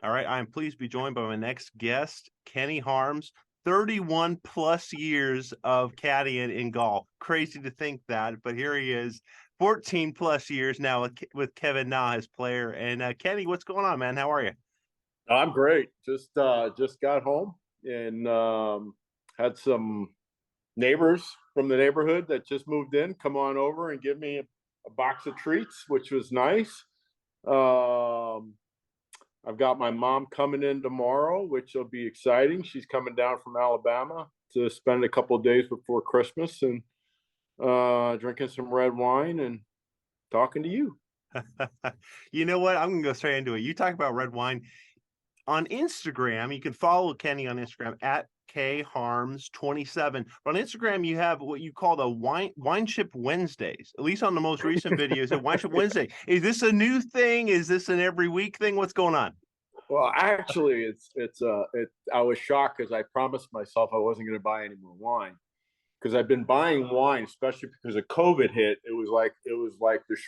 All right, I am pleased to be joined by my next guest, Kenny Harms. 31 plus years of caddying in golf. Crazy to think that, but here he is, 14 plus years now with Kevin Na, his player. And Kenny, what's going on, man? How are you? I'm great. Just got home and had some neighbors from the neighborhood that just moved in come on over and give me a box of treats, which was nice. Um, I've got my mom coming in tomorrow, which will be exciting. She's coming down from Alabama to spend a couple of days before Christmas and drinking some red wine and talking to you. You know what? I'm going to go straight into it. You talk about red wine. On Instagram, you can follow Kenny on Instagram at kharms27. But on Instagram, you have what you call the wine ship Wednesdays. At least on the most recent videos, at Wine Ship Wednesday. Is this a new thing? Is this an every week thing? What's going on? Well, actually, I was shocked because I promised myself I wasn't going to buy any more wine because I've been buying wine, especially because of COVID hit. It was like the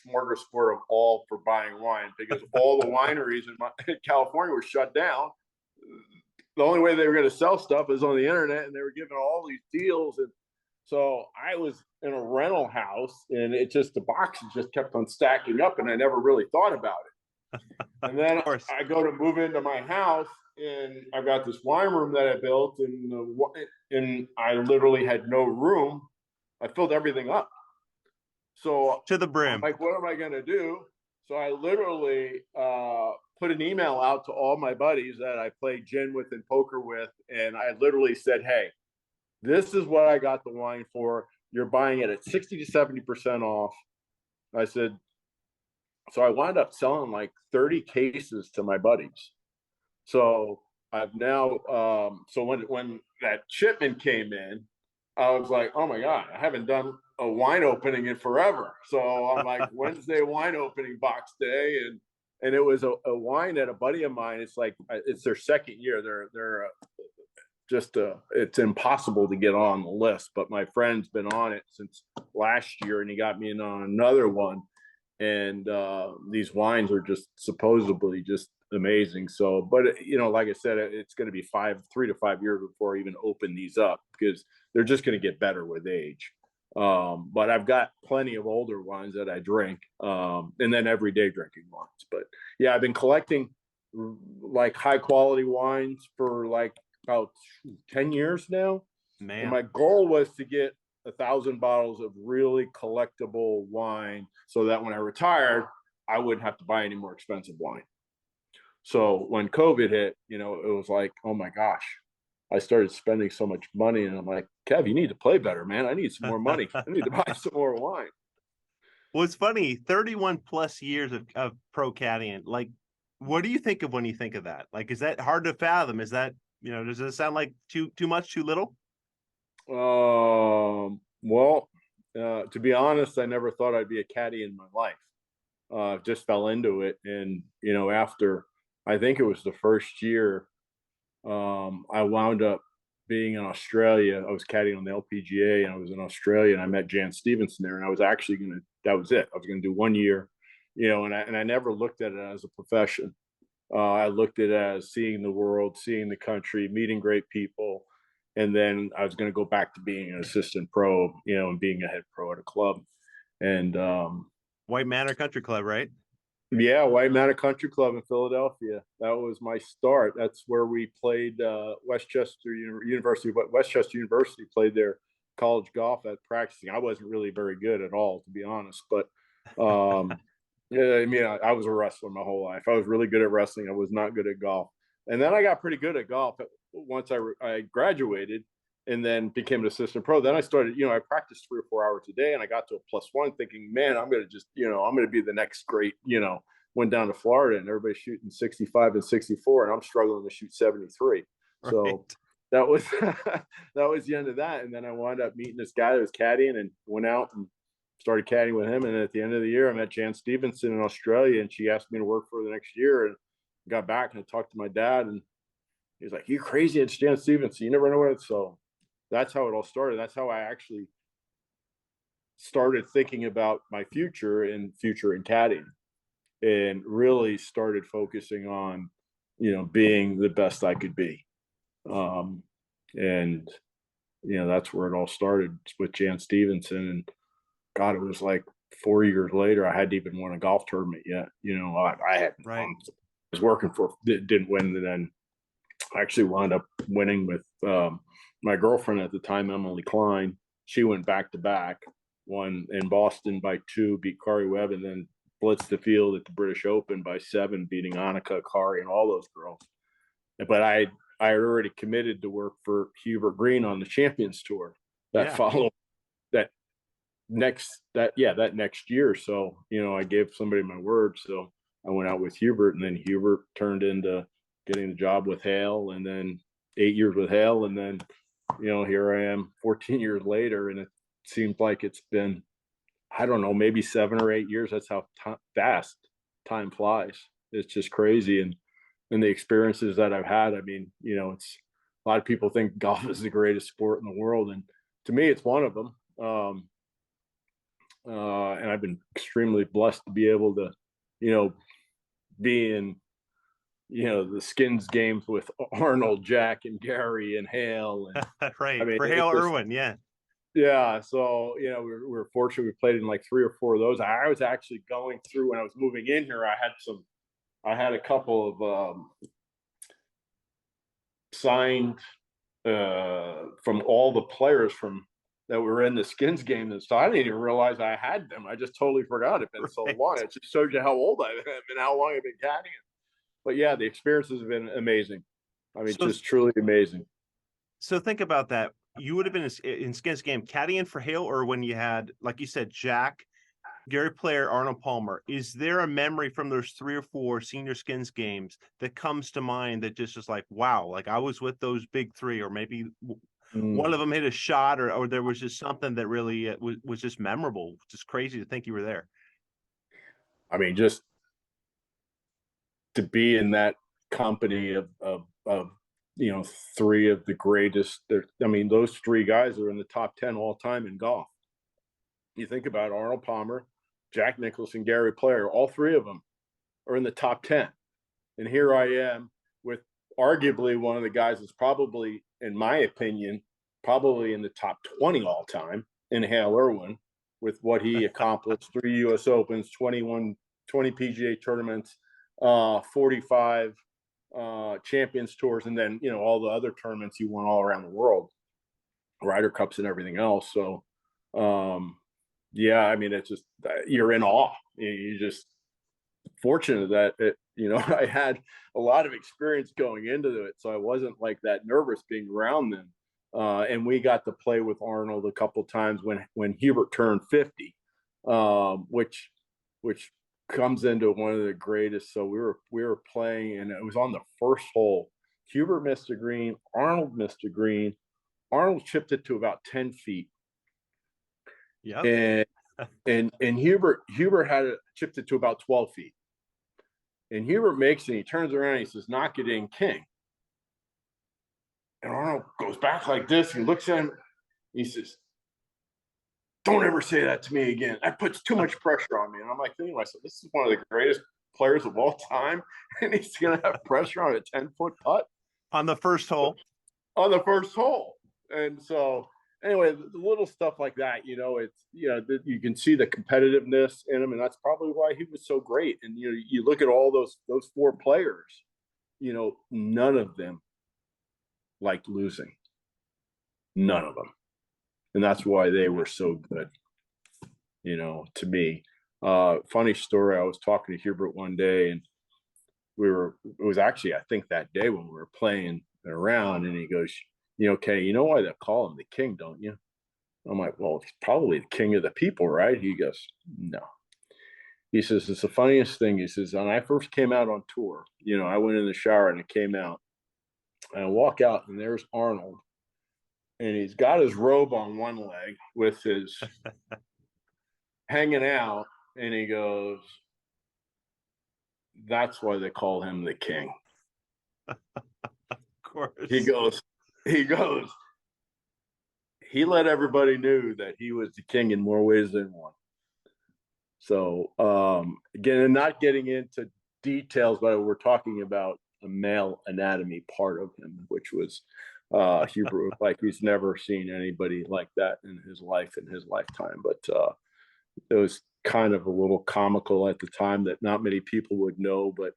smorgasbord of all for buying wine because all the wineries in California were shut down. The only way they were going to sell stuff is on the internet, and they were giving all these deals. And so I was in a rental house, and the boxes just kept on stacking up, and I never really thought about it. And then Of course. I go to move into my house, and I've got this wine room that I built, and I literally had no room. I filled everything up. So To the I'm brim. like, what am I going to do? So I literally put an email out to all my buddies that I play gin with and poker with, and I literally said, hey, this is what I got the wine for. You're buying it at 60 to 70% off. I said, so I wound up selling like 30 cases to my buddies. So I've now, so when that shipment came in, I was like, oh my God, I haven't done a wine opening in forever. So I'm like, Wednesday wine opening box day. And it was a wine that a buddy of mine, it's their second year. They're it's impossible to get on the list, but my friend's been on it since last year and he got me in on another one. And these wines are just supposedly just amazing. So, but like I said, it's going to be 3 to 5 years before I even open these up because they're just going to get better with age. But I've got plenty of older wines that I drink, and then everyday drinking wines. But yeah, I've been collecting like high quality wines for like about 10 years now. And Man. my goal was to get 1,000 bottles of really collectible wine so that when I retired, I wouldn't have to buy any more expensive wine. So when COVID hit, it was like, oh my gosh, I started spending so much money. And I'm like, Kev, you need to play better, man. I need some more money. I need to buy some more wine. Well, it's funny, 31 plus years of pro caddying. Like, what do you think of when you think of that? Like, is that hard to fathom? Is that, does it sound like too much, too little? Well, to be honest, I never thought I'd be a caddy in my life. Just fell into it. And, after I think it was the first year, I wound up being in Australia. I was caddying on the LPGA and I was in Australia and I met Jan Stevenson there. And I was actually that was it. I was going to do 1 year, and I never looked at it as a profession. I looked at it as seeing the world, seeing the country, meeting great people. And then I was going to go back to being an assistant pro, and being a head pro at a club. And White Manor Country Club, right? yeah, White Manor Country Club in Philadelphia. That was my start. That's where we played Westchester University played their college golf at practicing. I wasn't really very good at all, to be honest. But yeah, I mean, I was a wrestler my whole life. I was really good at wrestling. I was not good at golf. And then I got pretty good at golf once I graduated and then became an assistant pro. Then I started, I practiced 3 or 4 hours a day and I got to a +1 thinking, man, I'm going to just, I'm going to be the next great, went down to Florida and everybody's shooting 65 and 64 and I'm struggling to shoot 73. Right. So that was, that was the end of that. And then I wound up meeting this guy that was caddying and went out and started caddying with him. And at the end of the year, I met Jan Stevenson in Australia and she asked me to work for the next year and got back and I talked to my dad and he was like, you're crazy. It's Jan Stevenson. You never know what it's. So that's how it all started. That's how I actually started thinking about my future in caddying and really started focusing on being the best I could be. And that's where it all started with Jan Stevenson. And God, it was like 4 years later, I hadn't even won a golf tournament yet. I had Right. was working for, didn't win, and then I actually wound up winning with my girlfriend at the time, Emily Klein. She went back to back, won in Boston by 2, beat Kari Webb, and then blitzed the field at the British Open by 7, beating Annika, Kari, and all those girls. But I had already committed to work for Hubert Green on the Champions Tour that next year. So, I gave somebody my word. So I went out with Hubert, and then Hubert turned into getting the job with Hale, and then 8 years with Hale. And then, here I am 14 years later, and it seems like it's been, I don't know, maybe 7 or 8 years. That's how fast time flies. It's just crazy. And the experiences that I've had, I mean, it's, a lot of people think golf is the greatest sport in the world. And to me, it's one of them. And I've been extremely blessed to be able to, be in, the skins games with Arnold, Jack, and Gary, and Hale. And Right. I mean, For Hale Irwin. Yeah. yeah. So, we're fortunate. We played in like 3 or 4 of those. I was actually going through, when I was moving in here, I had a couple of signed from all the players that were in the skins game. And so I didn't even realize I had them. I just totally forgot. It's been so long. It just shows you how old I am and how long I've been caddying. But yeah, the experiences have been amazing. I mean, just truly amazing. So think about that. You would have been in skins game caddying for Hale Irwin. You had, like you said, Jack, Gary Player, Arnold Palmer. Is there a memory from those 3 or 4 senior skins games that comes to mind that just is like, wow, like I was with those big 3, or maybe one of them hit a shot, or there was just something that really was just memorable. Just crazy to think you were there. I mean, just to be in that company of 3 of the greatest. I mean, those 3 guys are in the top 10 all time in golf. You think about Arnold Palmer, Jack Nicklaus, and Gary Player. All 3 of them are in the top 10. And here I am with arguably one of the guys that's probably, in my opinion, probably in the top 20 all time, in Hale Irwin, with what he accomplished: 3 U.S. Opens, 20 PGA tournaments, 45 Champions Tours, and then all the other tournaments he won all around the world, Ryder Cups and everything else. So yeah, I mean, it's just, you're in awe. You just fortunate that I had a lot of experience going into it, so I wasn't like that nervous being around them. And we got to play with Arnold a couple times when Hubert turned 50, which comes into one of the greatest. So we were playing, and it was on the first hole. Hubert missed a green, Arnold missed a green. Arnold chipped it to about 10 feet. Yeah. And Hubert had it chipped it to about 12 feet. And Hubert makes it, he turns around and he says, "Knock it in, king." And Arnold goes back like this. He looks at him. He says, "Don't ever say that to me again. That puts too much pressure on me." And I'm like thinking to myself, this is one of the greatest players of all time, and he's going to have pressure on a 10-foot putt on the first hole. On the first hole. And so, anyway, the little stuff like that, it's, you can see the competitiveness in him, and that's probably why he was so great. And you look at all those 4 players, none of them liked losing. None of them. And that's why they were so good, to me. Funny story, I was talking to Hubert one day, and it was actually, I think, that day when we were playing around, and he goes, "Kenny, you know why they call him the king, don't you?" I'm like, "Well, he's probably the king of the people, right?" He goes, "No." He says, "It's the funniest thing." He says, "When I first came out on tour, I went in the shower and I came out, and I walk out, and there's Arnold, and he's got his robe on one leg with his hanging out, and he goes, that's why they call him the king." Of course. He goes, he let everybody knew that he was the king in more ways than one. So again, and not getting into details, but we're talking about a male anatomy part of him, which was Hubert was like he's never seen anybody like that in his life, in his lifetime. But it was kind of a little comical at the time that not many people would know, but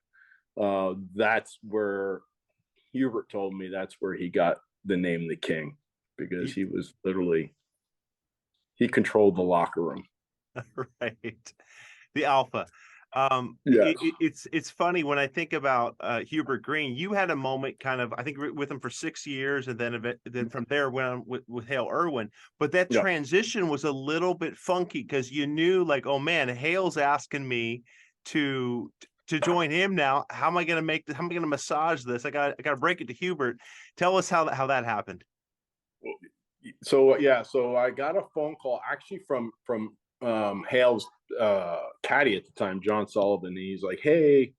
that's where Hubert told me that's where he got the name the King, because he was literally, he controlled the locker room. Right. The alpha. Yes. It's funny when I think about Hubert Green. You had a moment, kind of, I think, with him for 6 years, and then from there went on with Hale Irwin. But that Yeah. transition was a little bit funky, because you knew, like, oh man, Hale's asking me to join him now. How am I going to make this? How am I going to massage this? I got to break it to Hubert. Tell us how that happened. So yeah, so I got a phone call actually from Hale's caddy at the time, John Sullivan. And he's like, hey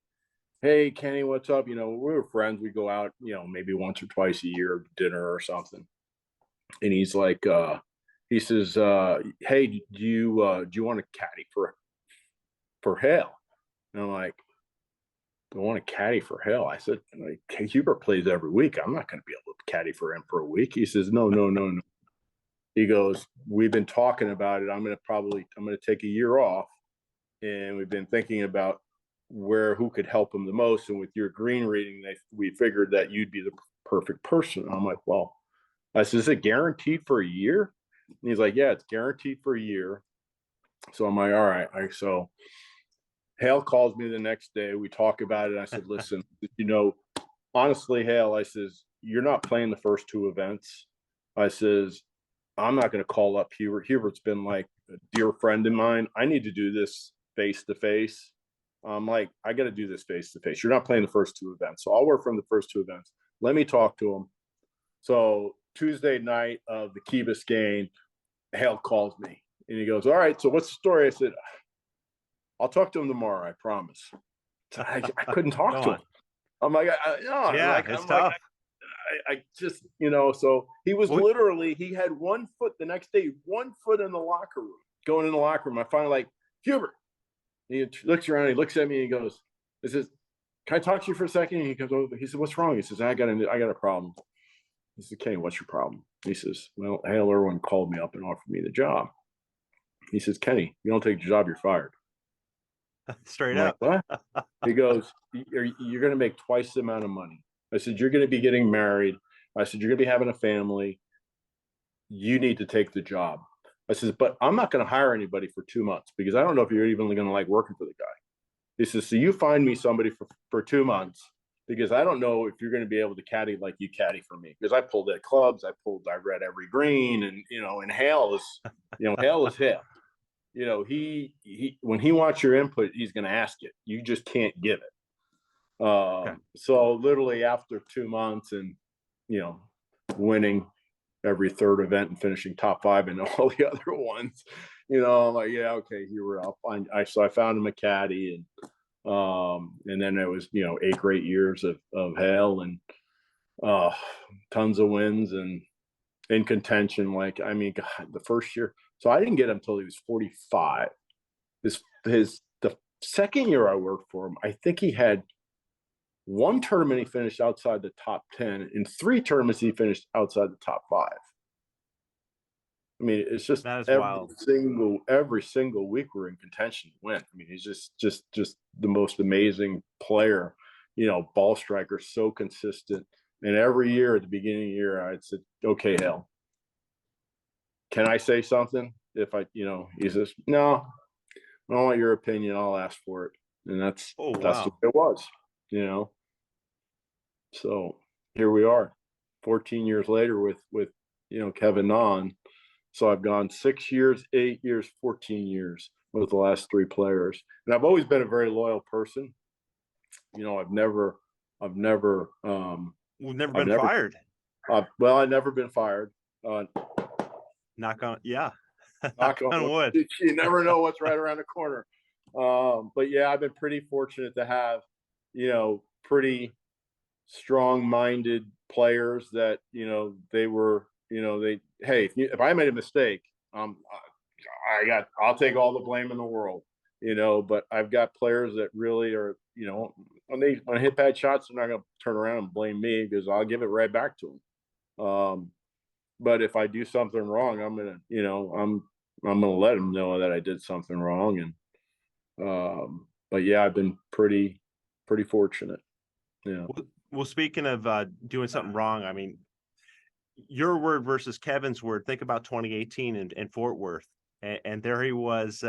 Kenny, what's up? You know, we were friends. We go out, you know, maybe once or twice a year, dinner or something. And he's like, he says, hey, do you want to caddy for Hale? And I'm like, I want to caddy for Hale. I said, like, hey, Hubert plays every week. I'm not going to be able to caddy for him for a week. He says, no. He goes, we've been talking about it. I'm going to take a year off, and we've been thinking about who could help him the most. And with your green reading, we figured that you'd be the perfect person. And I'm like, well, I said, is it guaranteed for a year? And he's like, yeah, it's guaranteed for a year. So I'm like, all right. So Hale calls me the next day. We talk about it. I said, listen, you know, honestly, Hale, I says, you're not playing the first two events. I says, I'm not going to call up Hubert. Hubert's been like a dear friend of mine. I need to do this face to face. I'm like, I got to do this face to face. You're not playing the first two events. So I'll work from the first two events. Let me talk to him. So Tuesday night of the Key Biscayne, Hale calls me and he goes, all right, so what's the story? I said, I'll talk to him tomorrow. I promise. I couldn't talk to him. I'm like, it's tough. I just, you know, so he was literally, he had 1 foot the next day, 1 foot in the locker room, going in the locker room. I finally like, Hubert. He looks around, he looks at me, and he goes, he says, can I talk to you for a second? And he comes over, he said, what's wrong? He says, I got a problem. He said, Kenny, what's your problem? He says, well, Hale Irwin called me up and offered me the job. He says, Kenny, you don't take the job, you're fired. Straight I'm up. like, what? He goes, you're going to make twice the amount of money. I said, you're going to be getting married. I said, you're going to be having a family. You need to take the job. I said, but I'm not going to hire anybody for 2 months, because I don't know if you're even going to like working for the guy. He says, so you find me somebody for 2 months, because I don't know if you're going to be able to caddy like you caddy for me. Because I pulled at clubs, I read every green, and, you know, and Hale is, you know, Hale is Hale. You know, he when he wants your input, he's going to ask it. You just can't give it. So literally after 2 months and, you know, winning every third event and finishing top 5 in all the other ones, you know, I'm like, yeah, okay, here we're up. So I found him a caddy, and then it was, you know, 8 great years of Hale, and tons of wins and in contention. Like, I mean, God, the first year, so I didn't get him until he was 45. The second year I worked for him, I think he had 1 tournament he finished outside the top 10. In 3 tournaments he finished outside the top 5. I mean, it's just every single week we're in contention to win. I mean, he's just the most amazing player. You know, ball striker, so consistent. And every year at the beginning of the year, I'd say, okay, Hale, can I say something? If I, you know, he says, no, I don't want your opinion. I'll ask for it. And that's the way it was, you know. So here we are, 14 years later with you know, Kevin Nahn. So I've gone 6 years, 8 years, 14 years with the last 3 players. And I've always been a very loyal person. You know, I've never been fired. Well, I've never been fired. Knock on, yeah. Knock on wood. You never know what's right around the corner. But yeah, I've been pretty fortunate to have, you know, pretty strong-minded players that, you know, they were, you know, hey, if I made a mistake, I'll take all the blame in the world, you know. But I've got players that really are, you know, on hit bad shots, they're not going to turn around and blame me because I'll give it right back to them. But if I do something wrong, I'm gonna, I'm gonna let them know that I did something wrong. And but yeah, I've been pretty fortunate. Yeah. Well, speaking of doing something wrong, I mean, your word versus Kevin's word. Think about 2018 in Fort Worth, and there he was.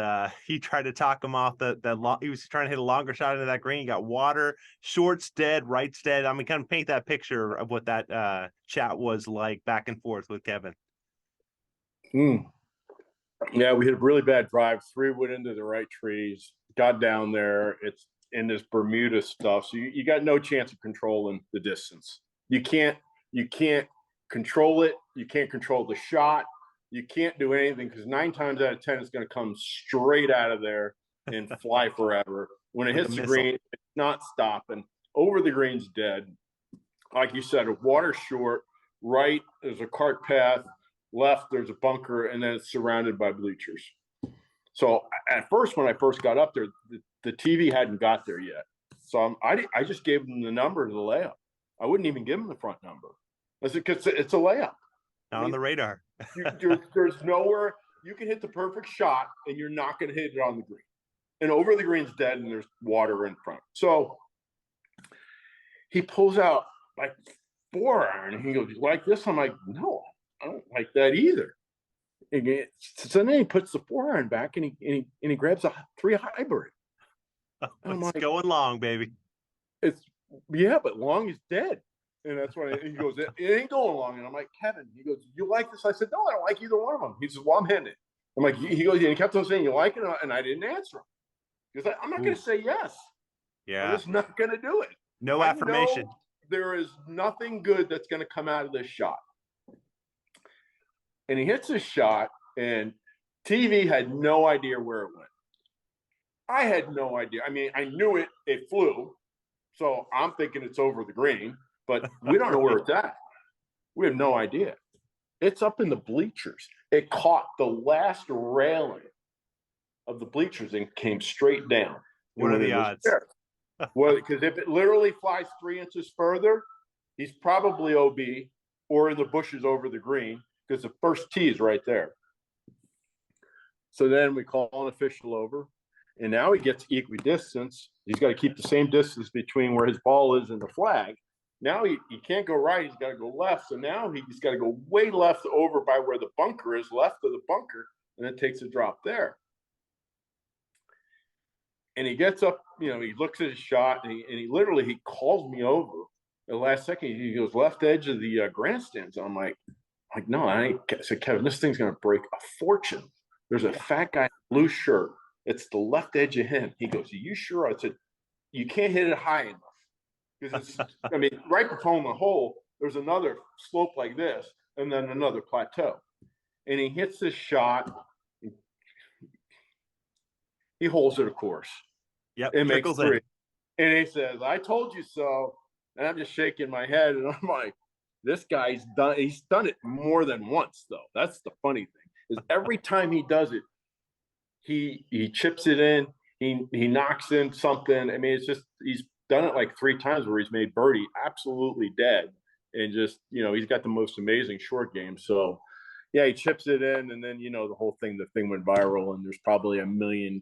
He tried to talk him off he was trying to hit a longer shot into that green. He got water, short's dead, right's dead. I mean, kind of paint that picture of what that chat was like back and forth with Kevin. Yeah, we hit a really bad drive. 3 went into the right trees. Got down there. It's in this Bermuda stuff, so you got no chance of controlling the distance. You can't control it. You can't control the shot. You can't do anything because 9 times out of 10 it's going to come straight out of there and fly forever. When it hits the green, it's not stopping. Over the green's dead. Like you said, a water short. Right, there's a cart path. Left, there's a bunker, and then it's surrounded by bleachers. So at first, when I first got up there, the TV hadn't got there yet. So I just gave them the number to the layup. I wouldn't even give them the front number. I said, because it's a layup. Not on the radar. There's nowhere you can hit the perfect shot, and you're not going to hit it on the green. And over the green's dead, and there's water in front. So he pulls out like 4-iron, and he goes, "You like this?" I'm like, "No, I don't like that either." So then he puts the 4-iron back, and he grabs a 3 hybrid. It's like, going long, baby. But long is dead. And that's why he goes, it ain't going long. And I'm like, Kevin, he goes, "You like this?" I said, "No, I don't like either one of them." He says, "Well, I'm hitting it." I'm like, he goes, and he kept on saying, "You like it?" And I didn't answer him because I'm not going to say yes. Yeah. I'm just not going to do it. No affirmation. There is nothing good that's going to come out of this shot. And he hits his shot, and TV had no idea where it went. I had no idea. I mean, I knew it flew. So I'm thinking it's over the green, but we don't know where it's at. We have no idea. It's up in the bleachers. It caught the last railing of the bleachers and came straight down. What are the odds? Well, because if it literally flies 3 inches further, he's probably OB or in the bushes over the green because the first tee is right there. So then we call an official over, and now he gets equidistance. He's got to keep the same distance between where his ball is and the flag. Now he can't go right. He's got to go left. So now he's got to go way left over by where the bunker is, left of the bunker, and then takes a drop there. And he gets up, he looks at his shot, and he literally calls me over the last second. He goes, "Left edge of the grandstands." I'm like, "No, I ain't." I said, "Kevin, this thing's going to break a fortune. There's a fat guy in a blue shirt. It's the left edge of him." He goes, "Are you sure?" I said, "You can't hit it high enough." Because right between the hole, there's another slope like this, and then another plateau. And he hits this shot. He holds it, of course. Yep, it makes 3. And he says, "I told you so." And I'm just shaking my head, and I'm like, this guy's done. He's done it more than once, though. That's the funny thing, is every time he does it, he chips it in. He knocks in something. I mean, it's just he's done it like 3 times where he's made birdie absolutely dead, and just he's got the most amazing short game. So yeah, he chips it in, and then the thing went viral, and there's probably a million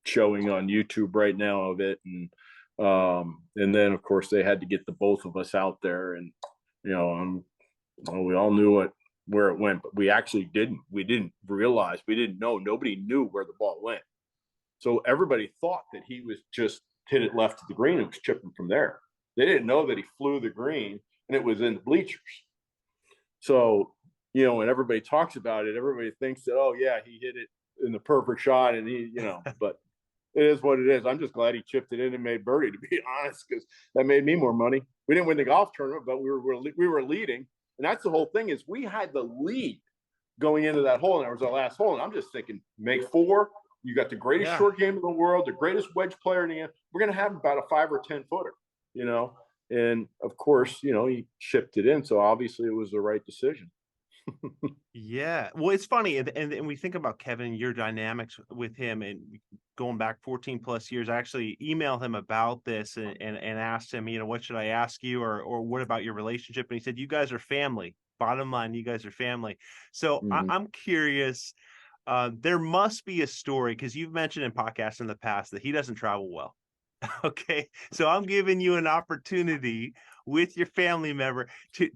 showing on YouTube right now of it, and then of course they had to get the both of us out there, and we all knew where it went, but we actually didn't. We didn't realize. We didn't know. Nobody knew where the ball went. So everybody thought that he was just hit it left to the green and was chipping from there. They didn't know that he flew the green and it was in the bleachers. So, when everybody talks about it, everybody thinks that, oh yeah, he hit it in the perfect shot, and but it is what it is. I'm just glad he chipped it in and made birdie, to be honest, because that made me more money. We didn't win the golf tournament, but we were leading. And that's the whole thing, is we had the lead going into that hole, and that was our last hole. And I'm just thinking, make 4. You got the greatest short game in the world, the greatest wedge player in the end. We're going to have about a 5 or 10 footer, And of course, he chipped it in. So obviously it was the right decision. Yeah. Well, it's funny. And we think about Kevin, your dynamics with him, and going back 14 plus years. I actually emailed him about this and asked him, what should I ask you, or what about your relationship? And he said, you guys are family. Bottom line, you guys are family. So Mhm. I'm curious. There must be a story, because you've mentioned in podcasts in the past that he doesn't travel well. Okay, so I'm giving you an opportunity with your family member to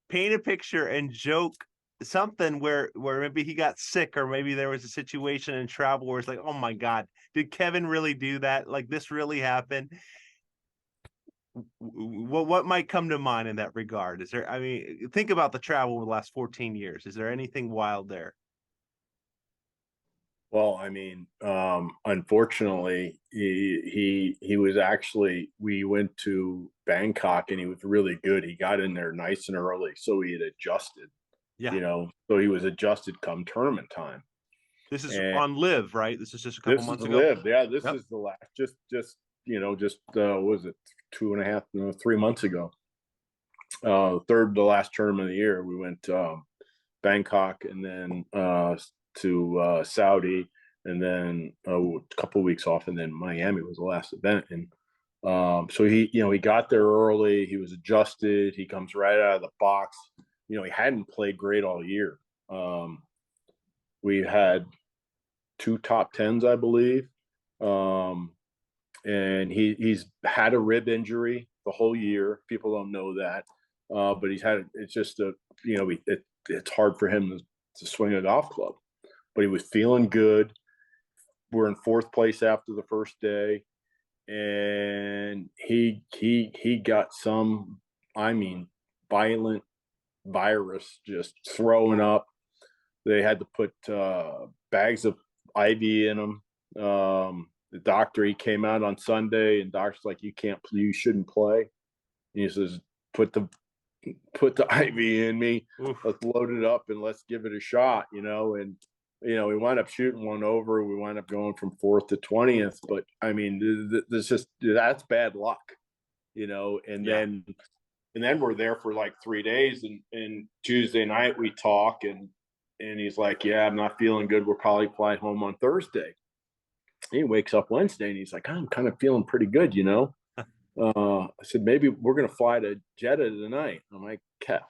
paint a picture and joke something where maybe he got sick, or maybe there was a situation in travel where it's like, oh my God, did Kevin really do that? Like, this really happened? What might come to mind in that regard? Is there, think about the travel over the last 14 years. Is there anything wild there? Well, unfortunately, he was actually, we went to Bangkok and he was really good. He got in there nice and early, so he had adjusted, Yeah, so he was adjusted come tournament time. this is And on Live, right? This is just a couple this is months ago. live. Yeah, this Yep. is the last, what was it, 2.5, 3 months ago. Third to last tournament of the year. We went Bangkok, and then to Saudi, and then a couple of weeks off, and then Miami was the last event. And so he got there early. He was adjusted. He comes right out of the box. He hadn't played great all year. We had 2 top tens, I believe. And he's had a rib injury the whole year. People don't know that, but it's just it's hard for him to swing a golf club. But he was feeling good. We're in 4th place after the first day, and he got some, violent virus, just throwing up. They had to put bags of IV in him. The doctor, he came out on Sunday, and doctor's like, you shouldn't play. And he says, put the IV in me. Oof. Let's load it up and let's give it a shot, and we wound up shooting one over. We wound up going from 4th to 20th. But that's bad luck, and Yeah. then we're there for like 3 days, and Tuesday night we talk, and he's like, yeah, I'm not feeling good. We'll probably fly home on Thursday. He wakes up Wednesday and he's like, I'm kind of feeling pretty good, I said, maybe we're going to fly to Jeddah tonight. I'm like, Kev,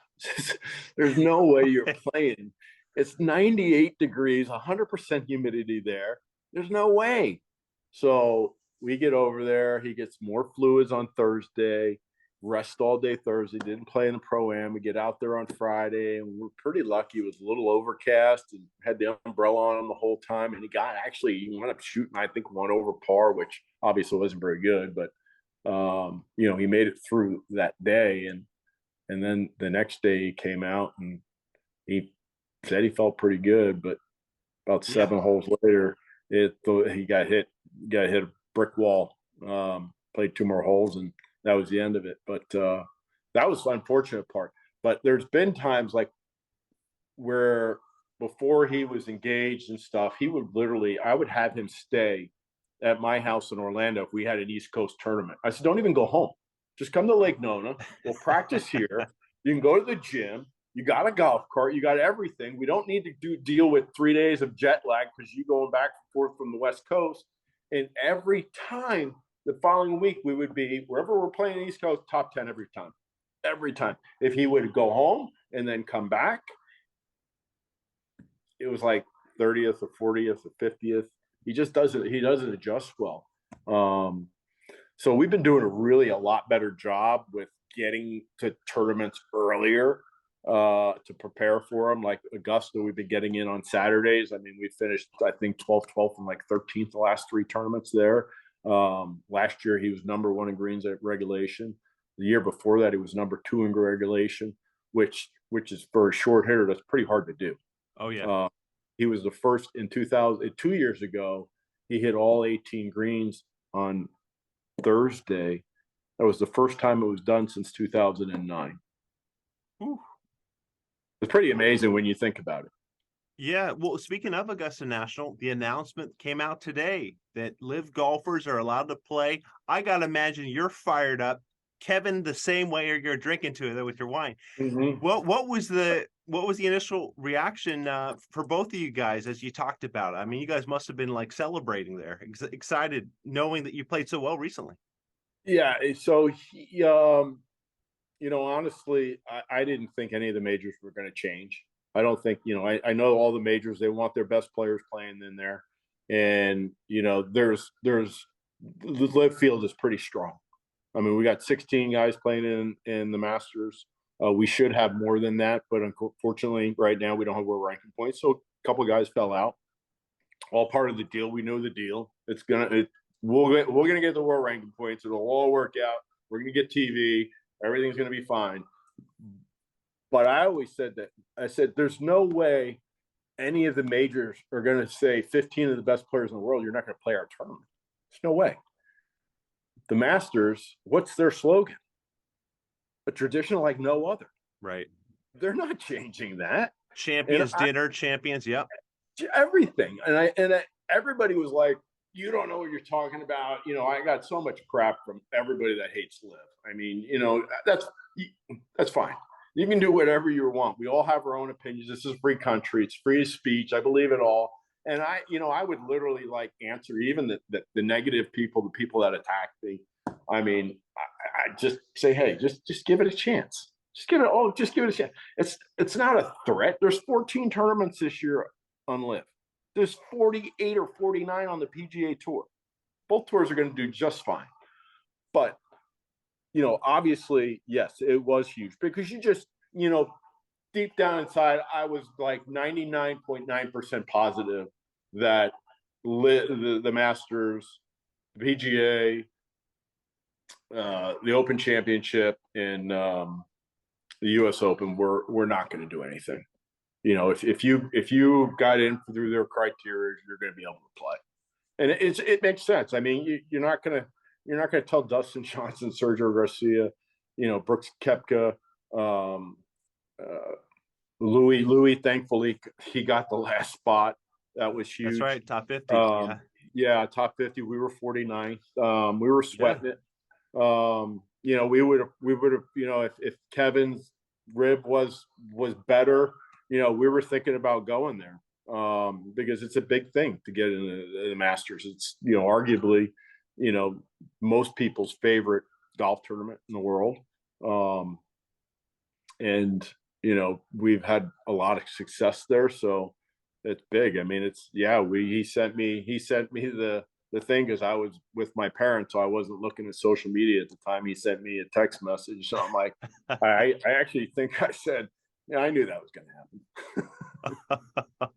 there's no way you're playing. It's 98 degrees, 100% humidity there. There's no way. So we get over there. He gets more fluids on Thursday, rest all day Thursday, didn't play in the Pro-Am. We get out there on Friday, and we're pretty lucky. It was a little overcast and had the umbrella on him the whole time. And he wound up shooting, I think, 1 over par, which obviously wasn't very good, but he made it through that day. And then the next day he came out and he said he felt pretty good, but about 7 holes later, he got hit a brick wall. Played 2 more holes, and that was the end of it. But that was the unfortunate part. But there's been times like where before he was engaged and stuff, I would have him stay at my house in Orlando if we had an East Coast tournament. I said, don't even go home. Just come to Lake Nona. We'll practice here. You can go to the gym. You got a golf cart. You got everything. We don't need to deal with 3 days of jet lag because you going back and forth from the West Coast. And every time the following week, we would be, wherever we're playing East Coast, top 10 every time. Every time. If he would go home and then come back, it was like 30th or 40th or 50th. He doesn't adjust well. So we've been doing a lot better job with getting to tournaments earlier to prepare for them. Like Augusta, we've been getting in on Saturdays. We finished, I think, 12th and like 13th the last 3 tournaments there. Last year, he was number 1 in greens at regulation. The year before that, he was number 2 in regulation, which is for a short hitter, that's pretty hard to do. Oh, yeah. He was the first in 2 years ago. He hit all 18 greens on Thursday. That was the first time it was done since 2009. Whew. It's pretty amazing when you think about it. Yeah. Well, speaking of Augusta National, the announcement came out today that LIV golfers are allowed to play. I got to imagine you're fired up. Kevin, the same way, you're drinking to it with your wine. Mm-hmm. What was the what was the initial reaction for both of you guys as you talked about it? I mean, you guys must have been like celebrating there, excited knowing that you played so well recently. Yeah. So, honestly, I didn't think any of the majors were going to change. I don't think, I know all the majors, they want their best players playing in there. And, there's the LIV field is pretty strong. I mean, we got 16 guys playing in the Masters. We should have more than that, but unfortunately, right now we don't have world ranking points. So a couple of guys fell out. All part of the deal. We know the deal. We're gonna get the world ranking points. It'll all work out. We're gonna get TV. Everything's gonna be fine. But I always said that. I said there's no way any of the majors are gonna say 15 of the best players in the world, you're not gonna play our tournament. There's no way. The Masters, what's their slogan? A tradition like no other. Right. They're not changing that. Champions dinner, champions. Yep. Everything. And everybody was like, you don't know what you're talking about. I got so much crap from everybody that hates LIV. I mean, that's fine. You can do whatever you want. We all have our own opinions. This is a free country. It's free speech. I believe it all. And I would literally like answer even the negative people, the people that attack me. I mean, I just say, hey, just give it a chance. Just give it a chance. It's not a threat. There's 14 tournaments this year on LIV. There's 48 or 49 on the PGA Tour. Both tours are going to do just fine. But, obviously, yes, it was huge because you just, deep down inside, I was like 99.9% positive that the Masters, the PGA, the Open Championship, and the U.S. Open were not going to do anything. If you got in through their criteria, you're going to be able to play, and it makes sense. I mean, you're not going to tell Dustin Johnson, Sergio Garcia, Brooks Koepka, Louis. Thankfully, he got the last spot. That was huge. That's right, top 50. Yeah, top 50. We were 49th. We were sweating it. We would have, if Kevin's rib was better, we were thinking about going there because it's a big thing to get into the Masters. It's, arguably, most people's favorite golf tournament in the world. And, we've had a lot of success there. So it's big. I mean, he sent me the thing because I was with my parents, so I wasn't looking at social media at the time. He sent me a text message. So I'm like, I actually think I said, yeah, I knew that was going to happen.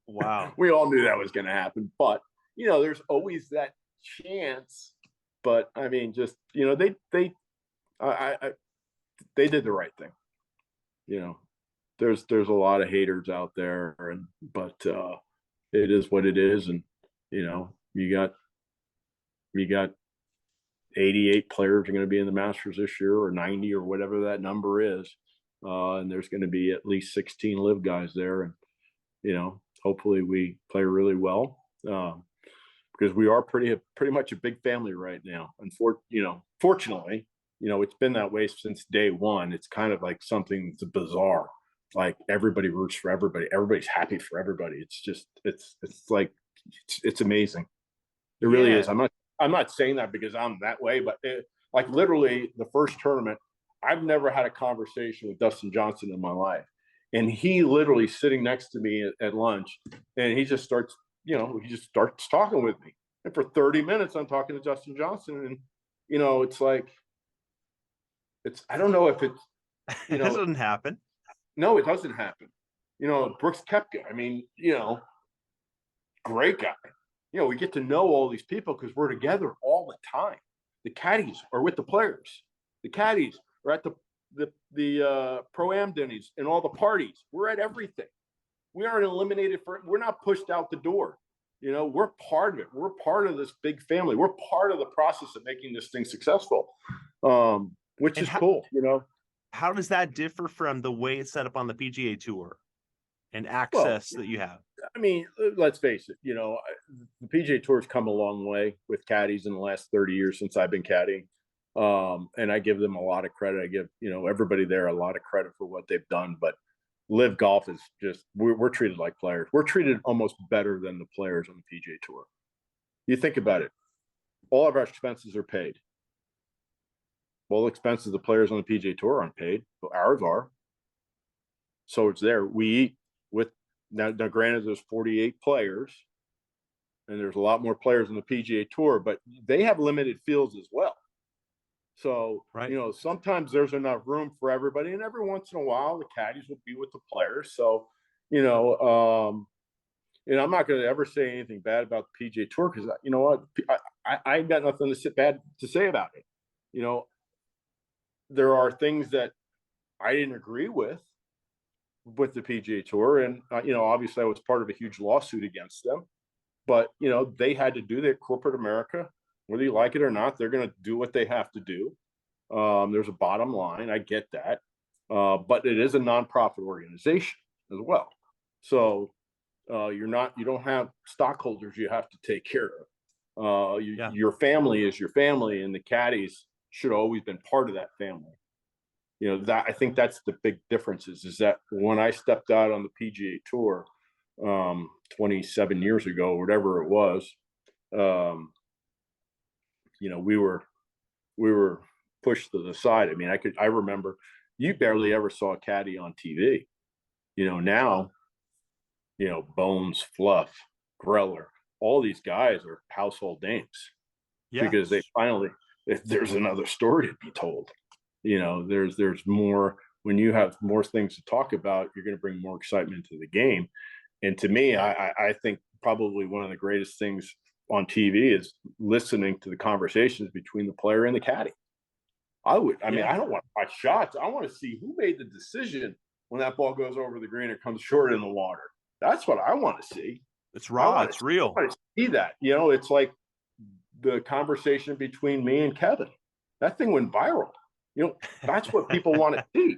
Wow. We all knew that was going to happen. But, there's always that chance. But I mean, just, they did the right thing. There's a lot of haters out there, but it is what it is. And, you got 88 players are going to be in the Masters this year, or 90 or whatever that number is. And there's going to be at least 16 LIV guys there. And, hopefully we play really well because we are pretty much a big family right now. And fortunately, it's been that way since day one. It's kind of like something that's bizarre. Like everybody roots for everybody. Everybody's happy for everybody. It's just, it's amazing. It really is. I'm not saying that because I'm that way, but like literally the first tournament, I've never had a conversation with Dustin Johnson in my life. And he literally sitting next to me at lunch, and he just starts talking with me. And for 30 minutes, I'm talking to Dustin Johnson. And, it's like, I don't know if it's, it doesn't happen. No, it doesn't happen. Brooks Koepka, I mean, great guy. We get to know all these people because we're together all the time. The caddies are with the players. The caddies are at the pro-am dinnies and all the parties. We're at everything. We aren't eliminated we're not pushed out the door. We're part of it. We're part of this big family. We're part of the process of making this thing successful, which is cool. How does that differ from the way it's set up on the PGA Tour and access that you have? I mean, let's face it, the PGA Tour has come a long way with caddies in the last 30 years since I've been caddying. And I give them a lot of credit. I give, everybody there a lot of credit for what they've done. But, LIV Golf is just we're treated like players. We're treated almost better than the players on the PGA Tour. You think about it. All of our expenses are paid. All the expenses of the players on the PGA Tour aren't paid, but ours are. So it's there. We eat with now granted, there's 48 players, and there's a lot more players on the PGA Tour, but they have limited fields as well. So, Right. you know, sometimes there's enough room for everybody, and every once in a while, the caddies will be with the players. So, you know, I'm not going to ever say anything bad about the PGA Tour because, you know what, I got nothing bad to say about it. You know, there are things that I didn't agree with the PGA Tour, and you know, obviously, I was part of a huge lawsuit against them. But you know, they had to do that. Corporate America, whether you like it or not, they're going to do what they have to do. There's a bottom line. I get that, but it is a nonprofit organization as well. So you don't have stockholders you have to take care of. Your family is your family, and the caddies should have always been part of that family. You know, that I think that's the big difference is that when I stepped out on the PGA Tour 27 years ago, whatever it was, you know, we were pushed to the side. I mean, I remember you barely ever saw a caddy on TV. You know, now, you know, Bones, Fluff, Greller, all these guys are household names because they finally, there's another story to be told. You know, there's more. When you have more things to talk about, you're going to bring more excitement to the game. And to me, I think probably one of the greatest things on TV is listening to the conversations between the player and the caddy. I mean, I don't want to watch shots. I want to see who made the decision when that ball goes over the green or comes short in the water. That's what I want to see. It's raw. It's real. I want to see that. You know, it's like the conversation between me and Kevin. That thing went viral. You know, that's what people want to see.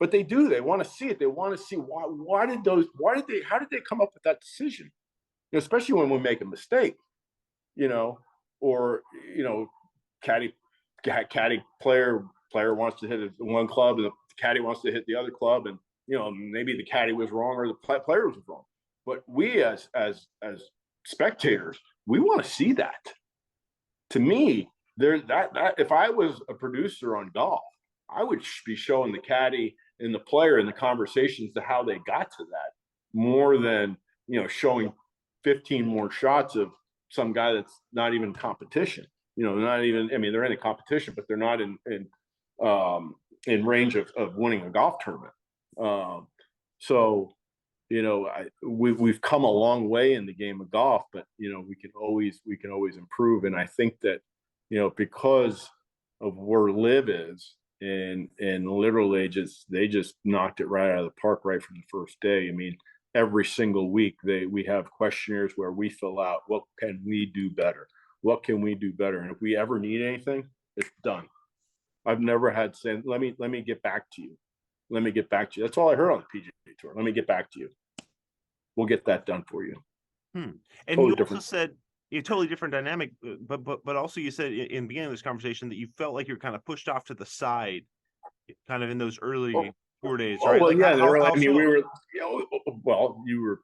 But they do. They want to see it. They want to see how did they come up with that decision? You know, especially when we make a mistake, you know, or, you know, caddy player wants to hit one club and the caddy wants to hit the other club. And, you know, maybe the caddy was wrong or the player was wrong. But we as spectators, we want to see that. To me, that if I was a producer on golf, I would be showing the caddy and the player and the conversations to how they got to that more than, you know, showing 15 more shots of some guy that's not even competition. You know, not even, I mean, they're in a competition, but they're not in range of winning a golf tournament. So, you know, we've come a long way in the game of golf, but, you know, we can always improve. And I think that, you know, because of where LIV is, and literally they just knocked it right out of the park right from the first day. I mean, every single week we have questionnaires where we fill out what can we do better, what can we do better, and if we ever need anything, it's done. I've never had saying, let me get back to you. Let me get back to you. That's all I heard on the PGA Tour. Let me get back to you. We'll get that done for you. And totally you different. also said a totally different dynamic, but also you said in the beginning of this conversation that you felt like you were kind of pushed off to the side, kind of in those early tour days, right? Well, like yeah, how we so? were, you know, well, you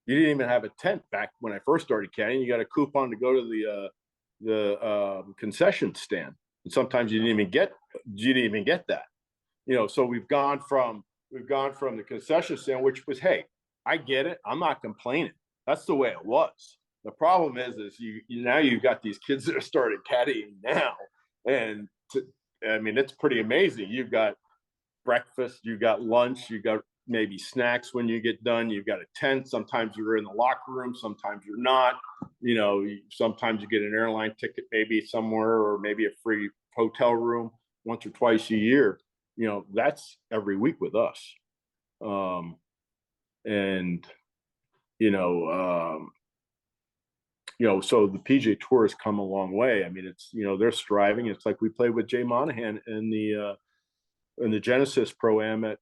didn't even have a tent back when I first started caddying. You got a coupon to go to the concession stand, and sometimes you didn't even get that. You know, so we've gone from the concession stand, which was, hey, I get it, I'm not complaining. That's the way it was. The problem is you now you've got these kids that have started caddying now, and I mean, it's pretty amazing. You've got breakfast, you've got lunch, you've got maybe snacks when you get done. You've got a tent. Sometimes you're in the locker room, sometimes you're not. You know, sometimes you get an airline ticket, maybe somewhere, or maybe a free hotel room once or twice a year. You know, that's every week with us. And you know, so the PGA Tour has come a long way. I mean, it's, you know, they're striving. It's like we played with Jay Monahan in the Genesis Pro-Am at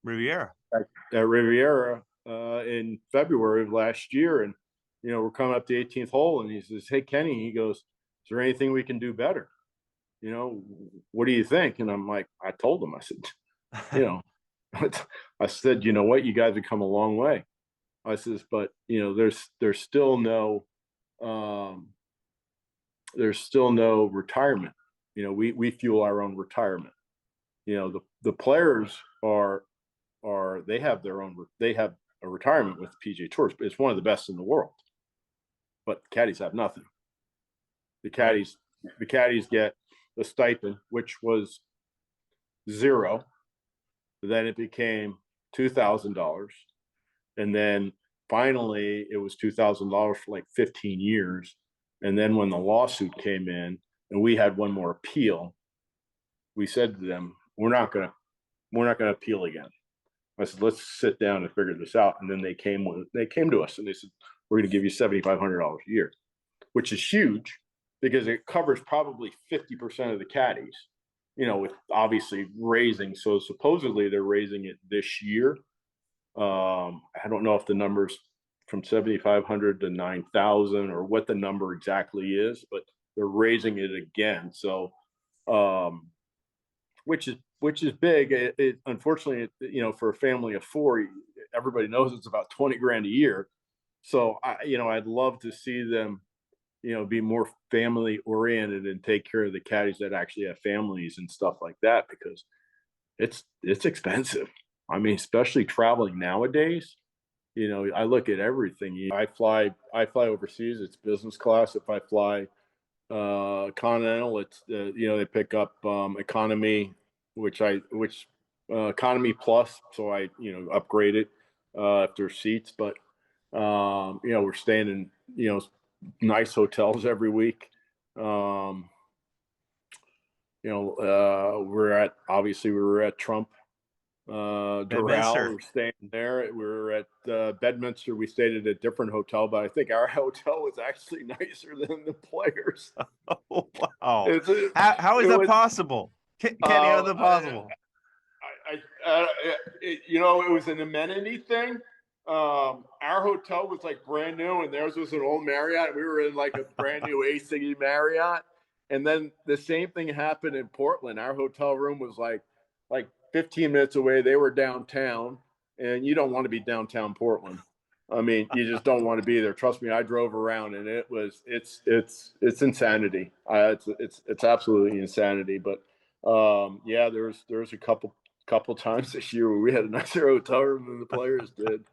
Riviera. At Riviera in February of last year. And, you know, we're coming up the 18th hole, and he says, "Hey, Kenny," he goes, "is there anything we can do better? You know, what do you think?" And I'm like, I told him, I said, you know, I said, you know what, you guys have come a long way. I says, but there's still no um, retirement. We fuel our own retirement. The players they have a retirement with PGA Tours. It's one of the best in the world, but caddies have nothing. The caddies get the stipend, which was zero. Then it became $2,000, and then finally it was $2,000 for like 15 years. And then when the lawsuit came in, and we had one more appeal, we said to them, "We're not going to appeal again." I said, "Let's sit down and figure this out." And then they came to us and they said, "We're going to give you $7,500 a year," which is huge because it covers probably 50% of the caddies. With obviously raising. So supposedly they're raising it this year. I don't know if the numbers from 7,500 to 9,000 or what the number exactly is, but they're raising it again. So, which is big. Unfortunately, for a family of four, everybody knows it's about 20 grand a year. So I'd love to see them, be more family oriented and take care of the caddies that actually have families and stuff like that, because it's expensive. I mean, especially traveling nowadays. I look at everything. I fly overseas. It's business class. If I fly continental, it's they pick up economy, which economy plus. So I upgrade it if there's seats. But we're staying in nice hotels every week. We were at Trump Doral. Bedminster. We're staying there. We were at Bedminster. We stayed at a different hotel, but I think our hotel was actually nicer than the players. Oh, wow. It's, it, How is it that was, possible? Kenny, how is that possible? it was an amenity thing. Our hotel was like brand new, and theirs was an old Marriott. We were in like a brand new A-City Marriott. And then the same thing happened in Portland. Our hotel room was like 15 minutes away. They were downtown, and you don't want to be downtown Portland. I mean, you just don't want to be there. Trust me, I drove around, and it's insanity. It's absolutely insanity. But yeah, there's a couple times this year where we had a nicer hotel room than the players did.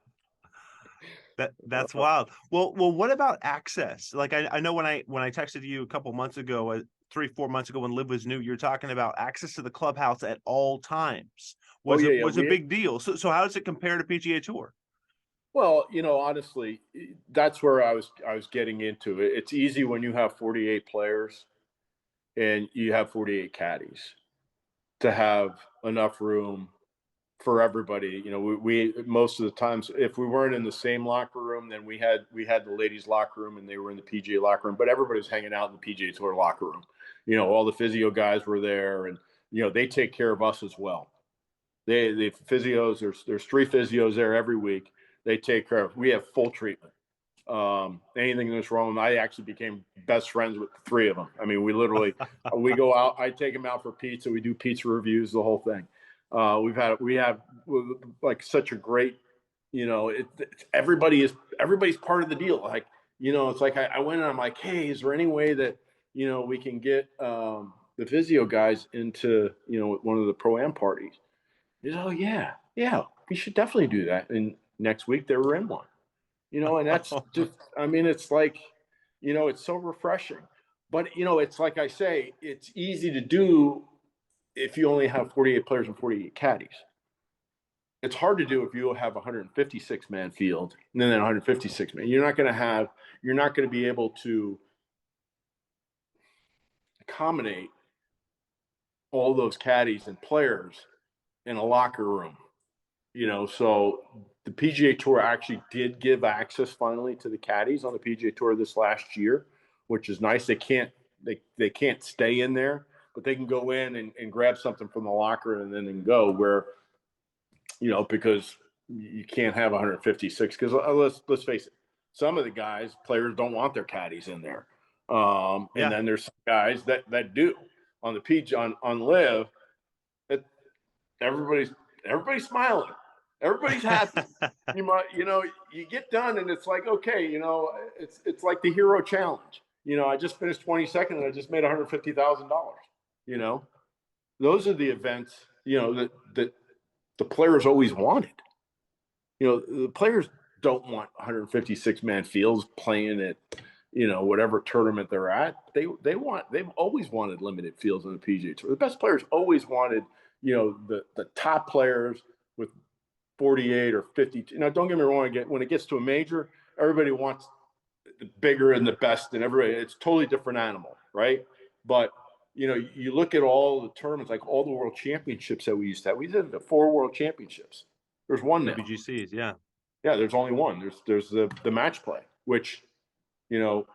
That's wild. Well, what about access? Like I know when I texted you a couple months ago, 3-4 months ago when LIV was new, you're talking about access to the clubhouse at all times was a big deal. So how does it compare to PGA Tour? Well, honestly, that's where I was getting into it. It's easy when you have 48 players and you have 48 caddies to have enough room for everybody. We most of the times, if we weren't in the same locker room, then we had the ladies' locker room and they were in the PGA locker room, but everybody was hanging out in the PGA Tour locker room. All the physio guys were there, and they take care of us as well. The physios, there's 3 physios there every week. They take care of. We have full treatment. Anything that's wrong, I actually became best friends with the 3 of them. I mean, we literally we go out. I take them out for pizza. We do pizza reviews, the whole thing. We have like such a great, everybody's part of the deal. Like, it's like I went and I'm like, hey, is there any way that we can get the physio guys into one of the pro-am parties? He said, oh yeah, we should definitely do that. And next week they were in one. And that's just, I mean, it's like, it's so refreshing. But it's like I say, it's easy to do if you only have 48 players and 48 caddies. It's hard to do if you have a 156-man field and then 156 man. You're not going to be able to accommodate all those caddies and players in a locker room. So the PGA Tour actually did give access finally to the caddies on the PGA Tour this last year, which is nice. They can't stay in there, but they can go in and grab something from the locker and then go where, because you can't have 156. Because let's face it, some of the players don't want their caddies in there. And then there's some guys that do on the PGA on LIV. Everybody's everybody's smiling, everybody's happy. You get done and it's like, okay, it's like the hero challenge. I just finished 22nd and I just made $150,000. Those are the events, that the players always wanted. The players don't want 156-man fields playing at, whatever tournament they're at. They've always wanted limited fields on the PGA Tour. The best players always wanted, the top players with 48 or 50. Don't get me wrong. When it gets to a major, everybody wants the bigger and the best, and everybody. It's a totally different animal, right? But you look at all the tournaments, like all the world championships that we used to have. We did the 4 world championships. There's one now. WGCs, yeah. Yeah, there's only one. There's the match play, which, it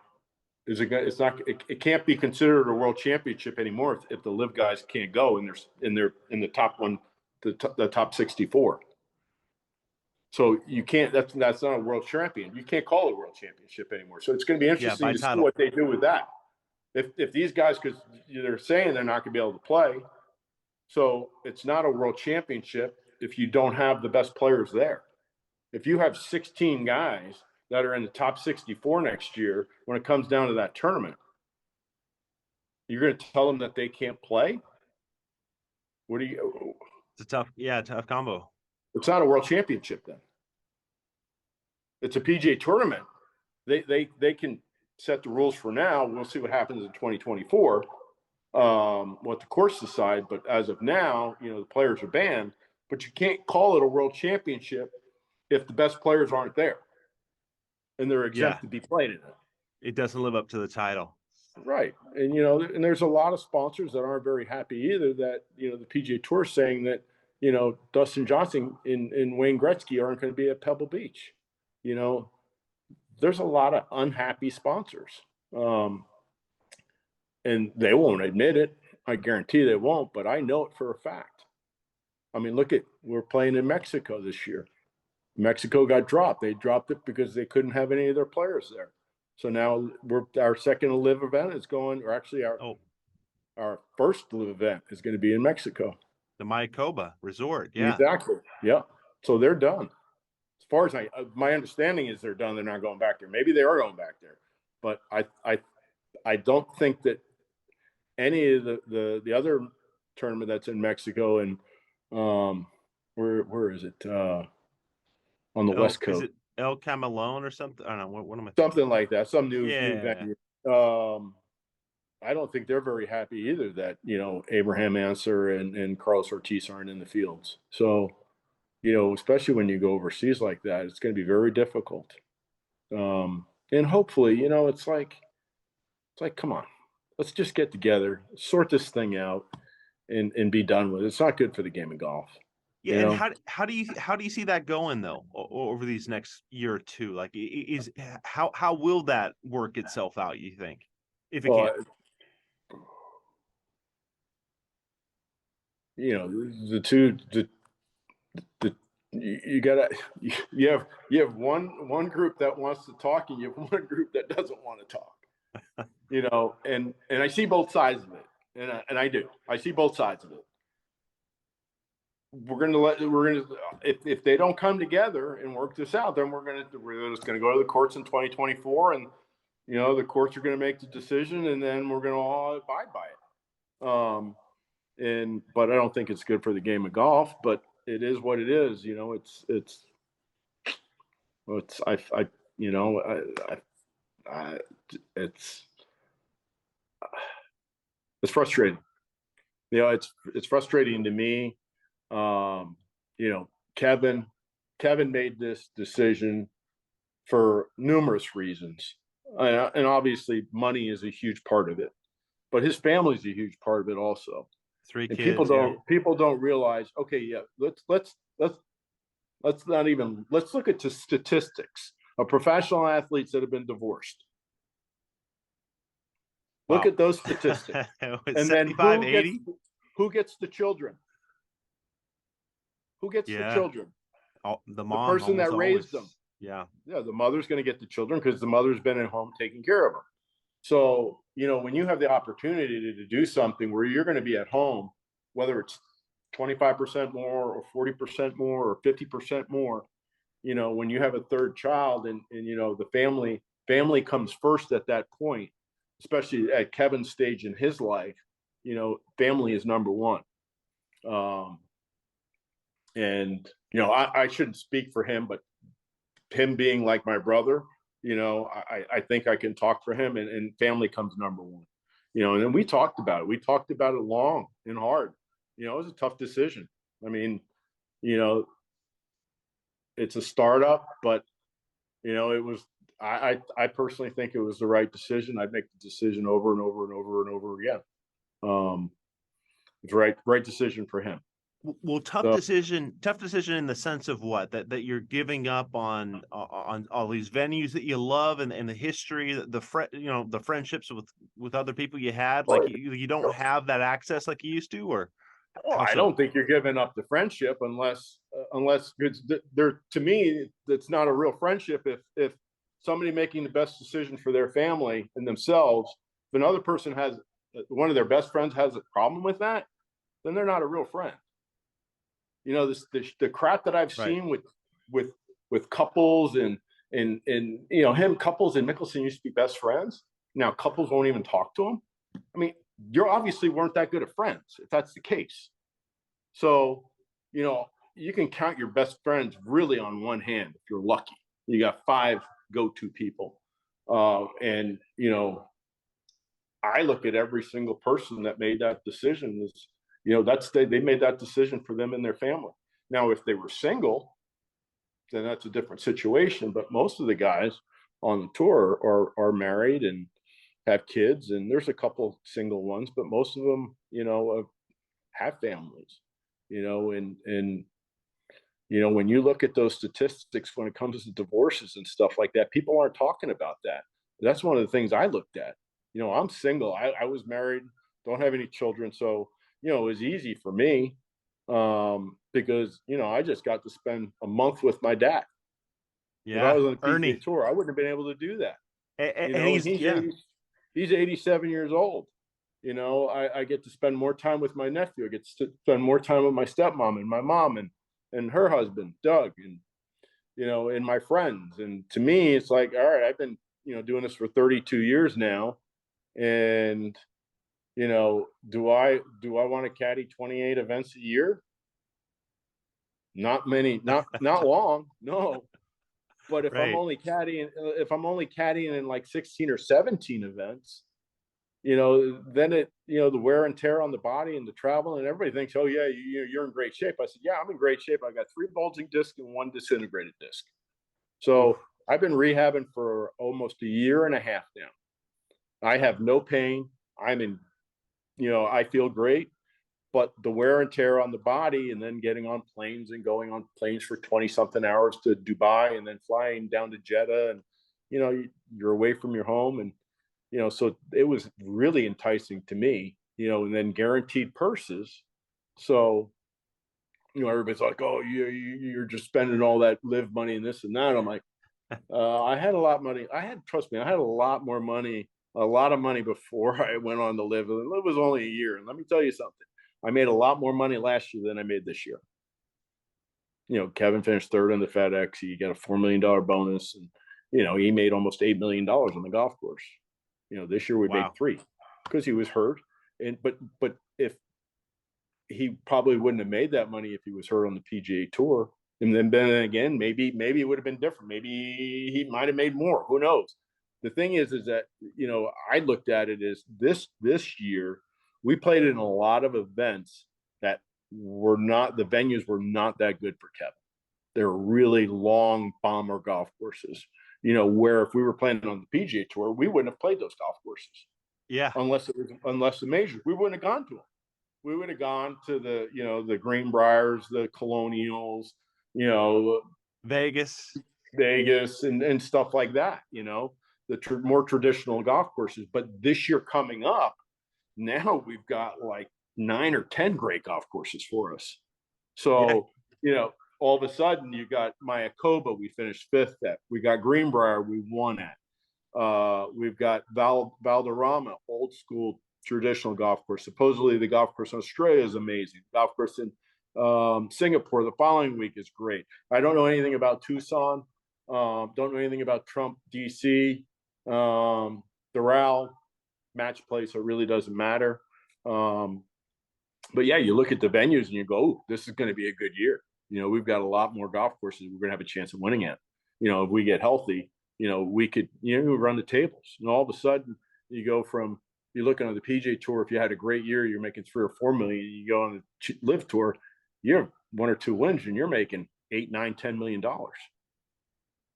can't be considered a world championship anymore if the LIV guys can't go and they're in the top one, the top 64. So you can't. That's not a world champion. You can't call it a world championship anymore. So it's going to be interesting to see what they do with that. If these guys, because they're saying they're not going to be able to play, so it's not a world championship if you don't have the best players there. If you have 16 guys that are in the top 64 next year, when it comes down to that tournament, you're going to tell them that they can't play? What do you? It's a tough combo. It's not a world championship then. It's a PGA tournament. They can set the rules for now. We'll see what happens in 2024, what the courts decide. But as of now, the players are banned. But you can't call it a world championship if the best players aren't there and they're exempt to be played in it. It doesn't live up to the title. Right. And, and there's a lot of sponsors that aren't very happy either that, the PGA Tour is saying that, Dustin Johnson and Wayne Gretzky aren't going to be at Pebble Beach. There's a lot of unhappy sponsors. And they won't admit it. I guarantee they won't, but I know it for a fact. I mean, we're playing in Mexico this year. Mexico got dropped. They dropped it because they couldn't have any of their players there. So now our second LIV event is going, or actually our first LIV event is going to be in Mexico. The Mayakoba Resort. Yeah, exactly. Yeah. So they're done. As far as my understanding is they're done. They're not going back there. Maybe they are going back there, but I don't think that any of the other tournament that's in Mexico and where is it on the West Coast? Is it El Camelon or something? I don't know. What am I thinking? Something like that. Some new venue. I don't think they're very happy either that, Abraham Answer and Carlos Ortiz aren't in the fields. So, especially when you go overseas like that, it's going to be very difficult. And hopefully, it's like, come on, let's just get together, sort this thing out and be done with it. It's not good for the game of golf. Yeah, and how do you see that going though over these next year or two? Like, how will that work itself out? You think, if it can? You have one group that wants to talk and you have one group that doesn't want to talk. And I see both sides of it, and I do. I see both sides of it. If they don't come together and work this out, then we're just gonna go to the courts in 2024, and the courts are gonna make the decision, and then we're gonna all abide by it. But I don't think it's good for the game of golf. But it is what it is. It's frustrating. It's frustrating to me. Kevin made this decision for numerous reasons. And obviously money is a huge part of it, but his family is a huge part of it also. 3 kids. People don't realize, okay, yeah, let's look at the statistics of professional athletes that have been divorced. Look at those statistics. And then who gets the children? Who gets the children? The mom, the person that raised them. Yeah. The mother's going to get the children because the mother's been at home taking care of them. So, when you have the opportunity to do something where you're going to be at home, whether it's 25% more or 40% more or 50% more, you know, when you have a third child and you know, the family comes first at that point, especially at Kevin's stage in his life, you know, family is number one. And, you know, I shouldn't speak for him, but him being like my brother, you know, I think I can talk for him, and family comes number one, you know, and then we talked about it. We talked about it long and hard. You know, it was a tough decision. I mean, you know, it's a startup, but you know, it was, I personally think it was the right decision. I'd make the decision over and over and over and over again. It's right decision for him. Well, tough So, decision in the sense of what? That you're giving up on all these venues that you love and the history, you know, the friendships with other people you had, like you don't have that access like you used to, or well, how I so? don't think you're giving up the friendship unless it's there. To me, it's not a real friendship if somebody making the best decision for their family and themselves, if another person has, one of their best friends has a problem with that, then they're not a real friend. You know, the crap that I've Right. seen with couples and you know, Couples and Mickelson used to be best friends. Now Couples won't even talk to him. I mean, you obviously weren't that good of friends if that's the case. So, you know, you can count your best friends really on one hand if you're lucky. You got 5 go-to people. And, you know, I look at every single person that made that decision as, you know, they made that decision for them and their family. Now, if they were single, then that's a different situation. But most of the guys on the tour are married and have kids, and there's a couple single ones, but most of them, you know, have families, you know, and you know, when you look at those statistics when it comes to divorces and stuff like that, people aren't talking about that. That's one of the things I looked at. You know, I'm single. I was married, don't have any children, so you know, it was easy for me because you know, I just got to spend a month with my dad. If I Yeah, was on the PGA Ernie, Tour, I wouldn't have been able to do that. You and know, and he's yeah. he's 87 years old. You know, I get to spend more time with my nephew. I get to spend more time with my stepmom and my mom and her husband, Doug, and you know, and my friends. And to me, it's like, all right, I've been, you know, doing this for 32 years now. And, you know, do I want to caddy 28 events a year? Not many, not long, no. But Right. if I'm only caddying in like 16 or 17 events, you know, then you know, the wear and tear on the body and the travel, and everybody thinks, oh yeah, you're in great shape. I said, yeah, I'm in great shape. I got 3 bulging discs and 1 disintegrated disc. Oof. So I've been rehabbing for almost a year and a half now. I have no pain. I'm in, you know, I feel great, but the wear and tear on the body, and then getting on planes and going on planes for 20 something hours to Dubai and then flying down to Jeddah, and, you know, you're away from your home. And, you know, so it was really enticing to me, you know, and then guaranteed purses. So, you know, everybody's like, oh, you're just spending all that live money and this and that. I'm like, I had a lot of money. Trust me, I had a lot more money, a lot of money before I went on to live. And live was only a year. And let me tell you something. I made a lot more money last year than I made this year. You know, Kevin finished third in the FedEx. He got a $4 million bonus. And, you know, he made almost $8 million on the golf course. You know, this year we made Wow. 3 because he was hurt. And, but if he probably wouldn't have made that money if he was hurt on the PGA Tour. And then again, maybe it would have been different. Maybe he might have made more. Who knows? The thing is that, you know, I looked at it as this year we played in a lot of events that were not, the venues were not that good for Kevin. They're really long bomber golf courses. You know, where if we were playing on the PGA Tour, we wouldn't have played those golf courses Yeah. unless the majors. We wouldn't have gone to them. We would have gone to the, you know, the Greenbriers, the Colonials, you know, Vegas. Vegas and stuff like that, you know, the more traditional golf courses. But this year coming up, now we've got like 9 or 10 great golf courses for us. Yeah. So, you know, all of a sudden you got Mayakoba, we finished 5th at. We got Greenbrier, we won at. We've got Valderrama, old school traditional golf course. Supposedly the golf course in Australia is amazing. Golf course in Singapore the following week is great. I don't know anything about Tucson. Don't know anything about Trump, DC. Doral, match play, so it really doesn't matter. But yeah, you look at the venues and you go, oh, this is going to be a good year. We've got a lot more golf courses we're going to have a chance of winning at. If we get healthy, we could, run the tables. And all of a sudden, you go from, you're looking on the PGA Tour, if you had a great year, you're making 3 or 4 million. You go on the LIV Tour, you have 1 or 2 wins and you're making $8, $9, $10 million.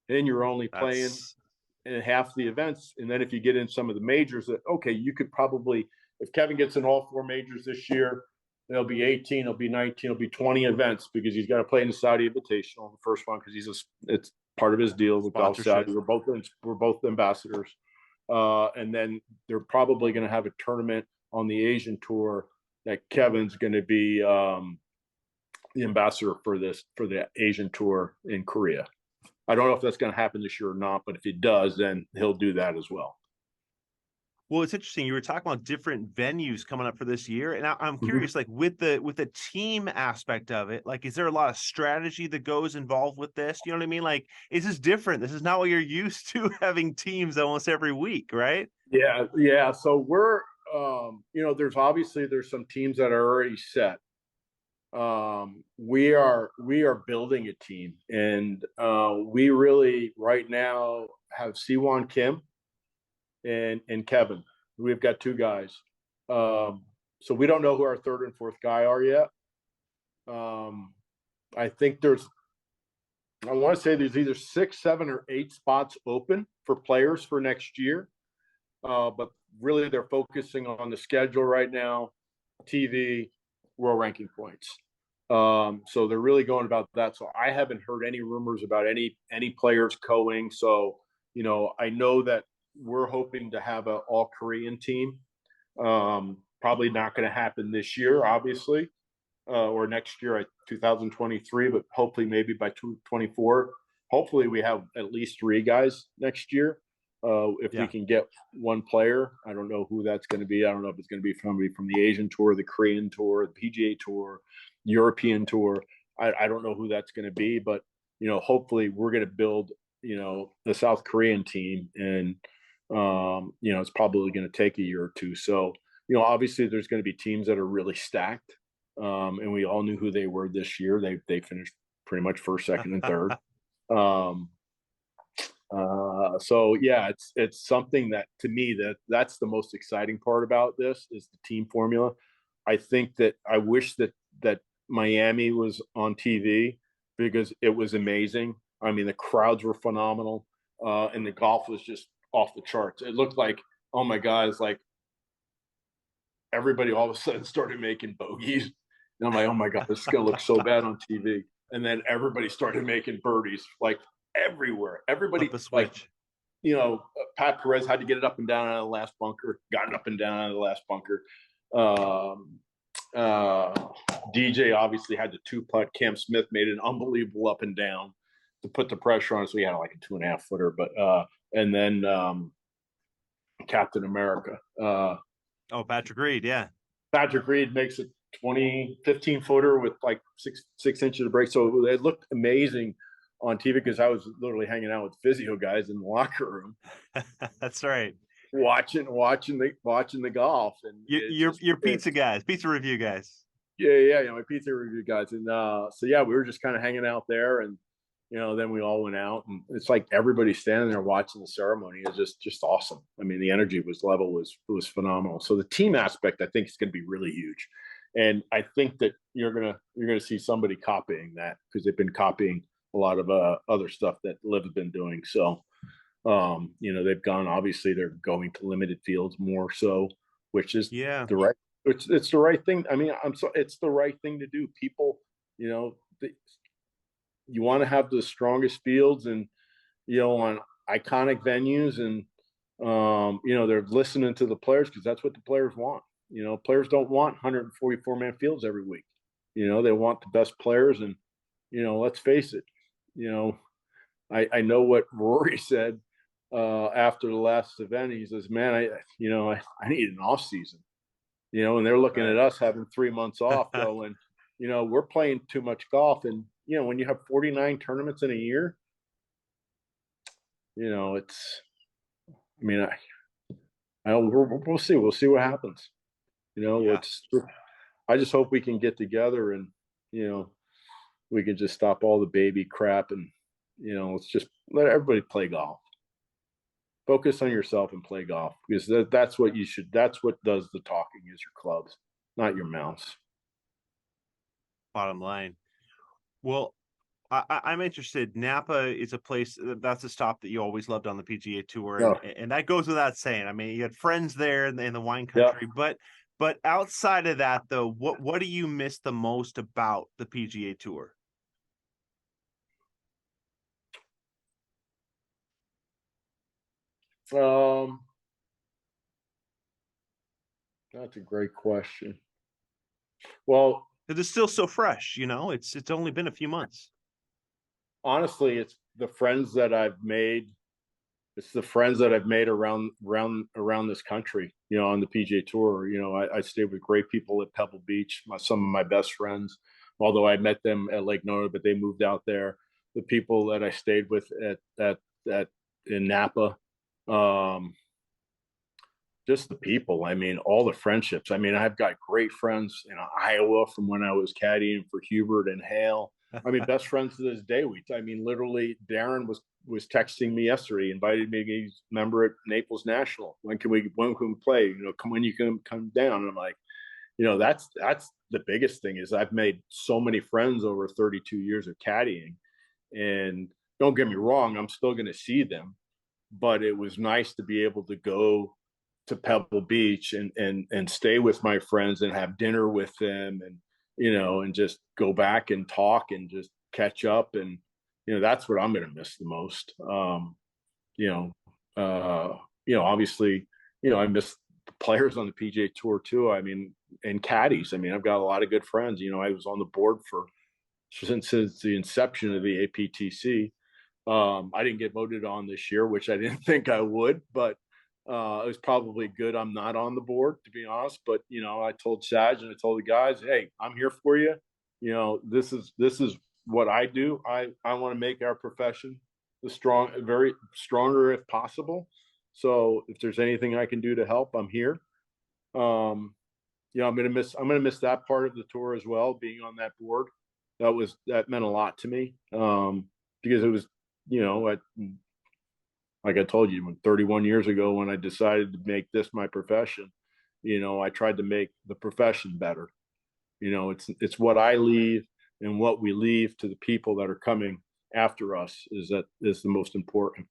And you're only playing in half the events. And then if you get in some of the majors, okay, you could probably, if Kevin gets in all 4 majors this year, there'll be 18, it'll be 19, it'll be 20 events because he's got to play in the Saudi Invitational, the first one, because it's part of his deal with Golf Saudi. We're both ambassadors. And then they're probably going to have a tournament on the Asian Tour that Kevin's going to be the ambassador for the Asian Tour in Korea. I don't know if that's going to happen this year or not, but if it does, then he'll do that as well. Well, it's interesting. You were talking about different venues coming up for this year, and I'm curious, like with the team aspect of it, like, is there a lot of strategy that goes involved with this? You know what I mean? Like, is this different? This is not what you're used to having teams almost every week, right? Yeah. So we're, there's some teams that are already set. We are building a team, and we really right now have Siwon Kim and Kevin. We've got 2 guys. So we don't know who our 3rd and 4th guy are yet. I think I want to say there's either 6, 7, or 8 spots open for players for next year. But really they're focusing on the schedule right now, TV, world ranking points. So they're really going about that. So I haven't heard any rumors about any players going. So, I know that we're hoping to have an all Korean team. Probably not going to happen this year, obviously, or next year, 2023, but hopefully maybe by 2024. Hopefully we have at least 3 guys next year. If we can get 1 player, I don't know who that's going to be. I don't know if it's going to be from the Asian Tour, the Korean Tour, the PGA Tour, European Tour. I don't know who that's going to be, but hopefully we're going to build the South Korean team, and it's probably going to take a year or 2. So obviously there's going to be teams that are really stacked, and we all knew who they were this year. They finished pretty much 1st, 2nd, and 3rd. So yeah, it's something that, to me, that's the most exciting part about this is the team formula. I think that I wish that Miami was on TV because it was amazing. I mean, the crowds were phenomenal, and the golf was just off the charts. It looked like, oh my God, it's like everybody all of a sudden started making bogeys. And I'm like, oh my God, this is going to look so bad on TV. And then everybody started making birdies, like everywhere. Everybody, like, Pat Perez had to get it up and down out of the last bunker, got it up and down out of the last bunker. DJ obviously had the 2-putt. Cam Smith made an unbelievable up and down to put the pressure on. So he had like a 2.5 footer, but and then Captain America. Patrick Reed, yeah. Patrick Reed makes a 15 footer with like six inches of break. So it looked amazing on TV because I was literally hanging out with physio guys in the locker room. That's right. Watching the golf, and your pizza guys, pizza review guys. Yeah, my pizza review guys, and so yeah, we were just kind of hanging out there, and then we all went out, and it's like everybody standing there watching the ceremony is just awesome. I mean, the energy was phenomenal. So the team aspect, I think, is going to be really huge, and I think that you're gonna see somebody copying that because they've been copying a lot of other stuff that LIV has been doing. So. They've obviously they're going to limited fields more so, which is it's the right thing. I mean, it's the right thing to do. People, you want to have the strongest fields and, on iconic venues, and, they're listening to the players because that's what the players want. Players don't want 144-man fields every week. They want the best players, and, let's face it, I know what Rory said after the last event. He says, man, I need an off season, and they're looking at us having 3 months off going, we're playing too much golf. And, when you have 49 tournaments in a year, it's, I mean, I don't, we'll see. We'll see what happens. Yeah, I just hope we can get together and, we can just stop all the baby crap and, let's just let everybody play golf. Focus on yourself and play golf, because that's what you should. That's what does the talking, is your clubs, not your mouse. bottom line. Well, I'm interested. Napa is a place that's a stop that you always loved on the PGA Tour, No, and that goes without saying. I mean, you had friends there in the wine yeah. country, but outside of that, though, what do you miss the most about the PGA Tour? Um, that's a great question. Well, Because it's still so fresh. It's only been a few months. honestly, it's the friends that I've made. It's the friends that I've made around this country. On the PGA Tour. I stayed with great people at Pebble Beach. Some of my best friends, although I met them at Lake Nona, but they moved out there. The people that I stayed with at in Napa, um, just the people. I mean, all the friendships. I mean, I've got great friends in Iowa from when I was caddying for Hubert and Hale. I mean, best friends to this day. I mean, literally, Darren was texting me yesterday, invited me to be a member at Naples National. When can we play? Come when you can come down. And I'm like, that's the biggest thing, is I've made so many friends over 32 years of caddying. And don't get me wrong, I'm still going to see them, but it was nice to be able to go to Pebble Beach and stay with my friends and have dinner with them, and and just go back and talk and just catch up. And that's what I'm going to miss the most. You know Obviously, I miss the players on the PGA Tour too. I mean, and caddies. I mean, I've got a lot of good friends. I was on the board since the inception of the APTC. I didn't get voted on this year, which I didn't think I would, but it was probably good I'm not on the board, to be honest. But I told Saj and I told the guys, hey, I'm here for you. This is what I do. I want to make our profession very stronger if possible. So if there's anything I can do to help, I'm here. I'm gonna miss that part of the tour as well, being on that board. That meant a lot to me, because it was, like I told you, 31 years ago when I decided to make this my profession. I tried to make the profession better. It's what I leave and what we leave to the people that are coming after us is the most important.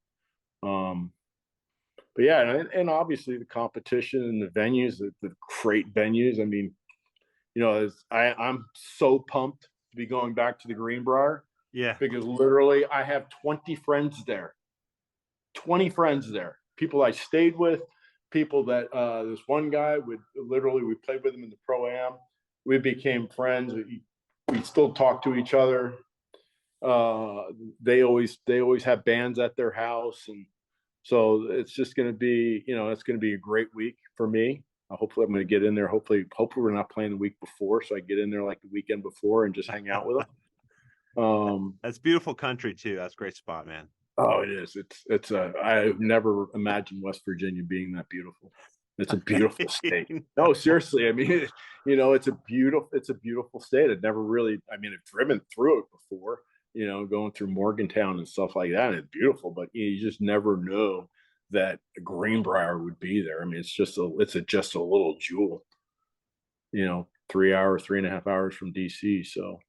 But yeah, and obviously the competition and the venues, the great venues. I mean, I'm so pumped to be going back to the Greenbrier, Yeah. because literally I have 20 friends there. 20 friends there. People I stayed with, people that this one guy we played with him in the Pro-Am. We became friends. We still talk to each other. They always have bands at their house, and so it's just going to be, it's going to be a great week for me. Hopefully I'm going to get in there. Hopefully we're not playing the week before, so I get in there like the weekend before and just hang out with them. That's beautiful country too. That's a great spot, man. Oh, it is. I've never imagined West Virginia being that beautiful. It's a beautiful state. No, seriously. I mean, it's a beautiful state. I've driven through it before, going through Morgantown and stuff like that. And it's beautiful, but you just never know that a Greenbrier would be there. I mean, it's just a little jewel, 3.5 hours from DC. So,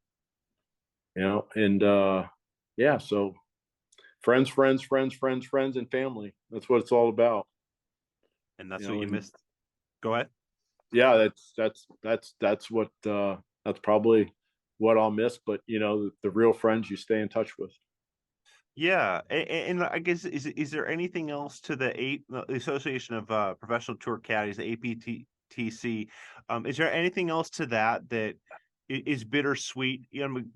and yeah, so friends, and family. That's what it's all about. And that's what you missed. Go ahead. Yeah, that's what that's probably what I'll miss. But the real friends you stay in touch with. Yeah, and I guess is there anything else to the Association of Professional Tour Caddies, the APTC? Is there anything else to that is bittersweet?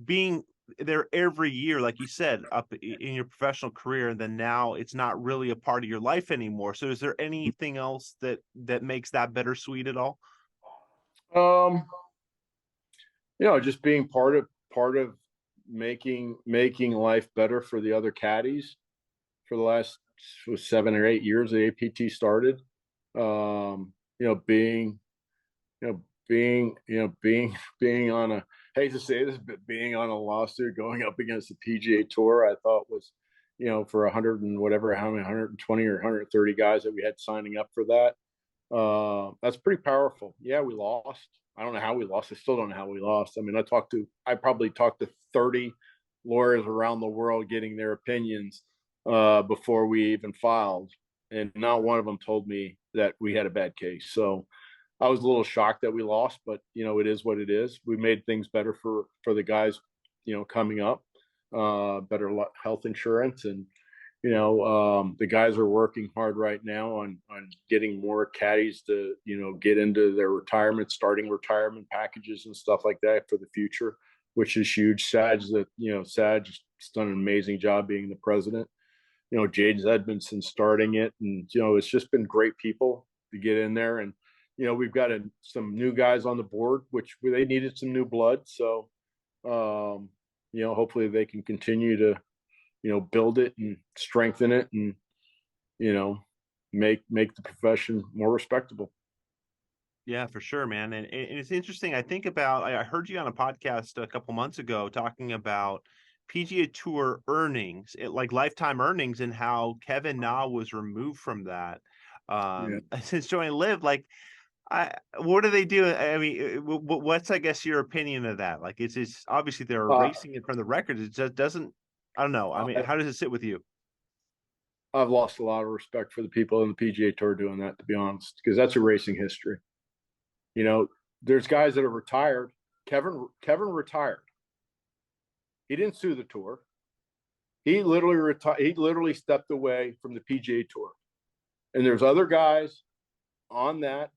Being there every year, like you said, up in your professional career, and then now it's not really a part of your life anymore. So, is there anything else that makes that bittersweet at all? Um, just being part of making life better for the other caddies for the last 7 or 8 years the APT started. Being being on a, I hate to say this, but being on a lawsuit going up against the PGA Tour, I thought was, for 100 and whatever, how many 120 or 130 guys that we had signing up for that. That's pretty powerful. Yeah, we lost. I don't know how we lost. I still don't know how we lost. I mean, I probably talked to 30 lawyers around the world getting their opinions before we even filed, and not one of them told me that we had a bad case. So I was a little shocked that we lost, but it is what it is. We made things better for the guys, coming up, better health insurance, and the guys are working hard right now on getting more caddies to get into their starting retirement packages and stuff like that for the future, which is huge. Sad's done an amazing job being the president. James Edmondson starting it, and it's just been great people to get in there. And we've got some new guys on the board, which they needed some new blood. So hopefully they can continue to build it and strengthen it, and make the profession more respectable. Yeah, for sure, man. And it's interesting. I heard you on a podcast a couple months ago talking about PGA Tour earnings, like lifetime earnings, and how Kevin Na was removed from that Yeah. since joining LIV. Like, what do they do? I mean, what's, I guess, your opinion of that? Like, it's obviously they're erasing it from the record. It just doesn't. I don't know. I mean, how does it sit with you? I've lost a lot of respect for the people in the PGA Tour doing that, to be honest, because that's erasing history. There's guys that are retired. Kevin retired. He didn't sue the tour. He literally retired. He literally stepped away from the PGA Tour. And there's other guys on that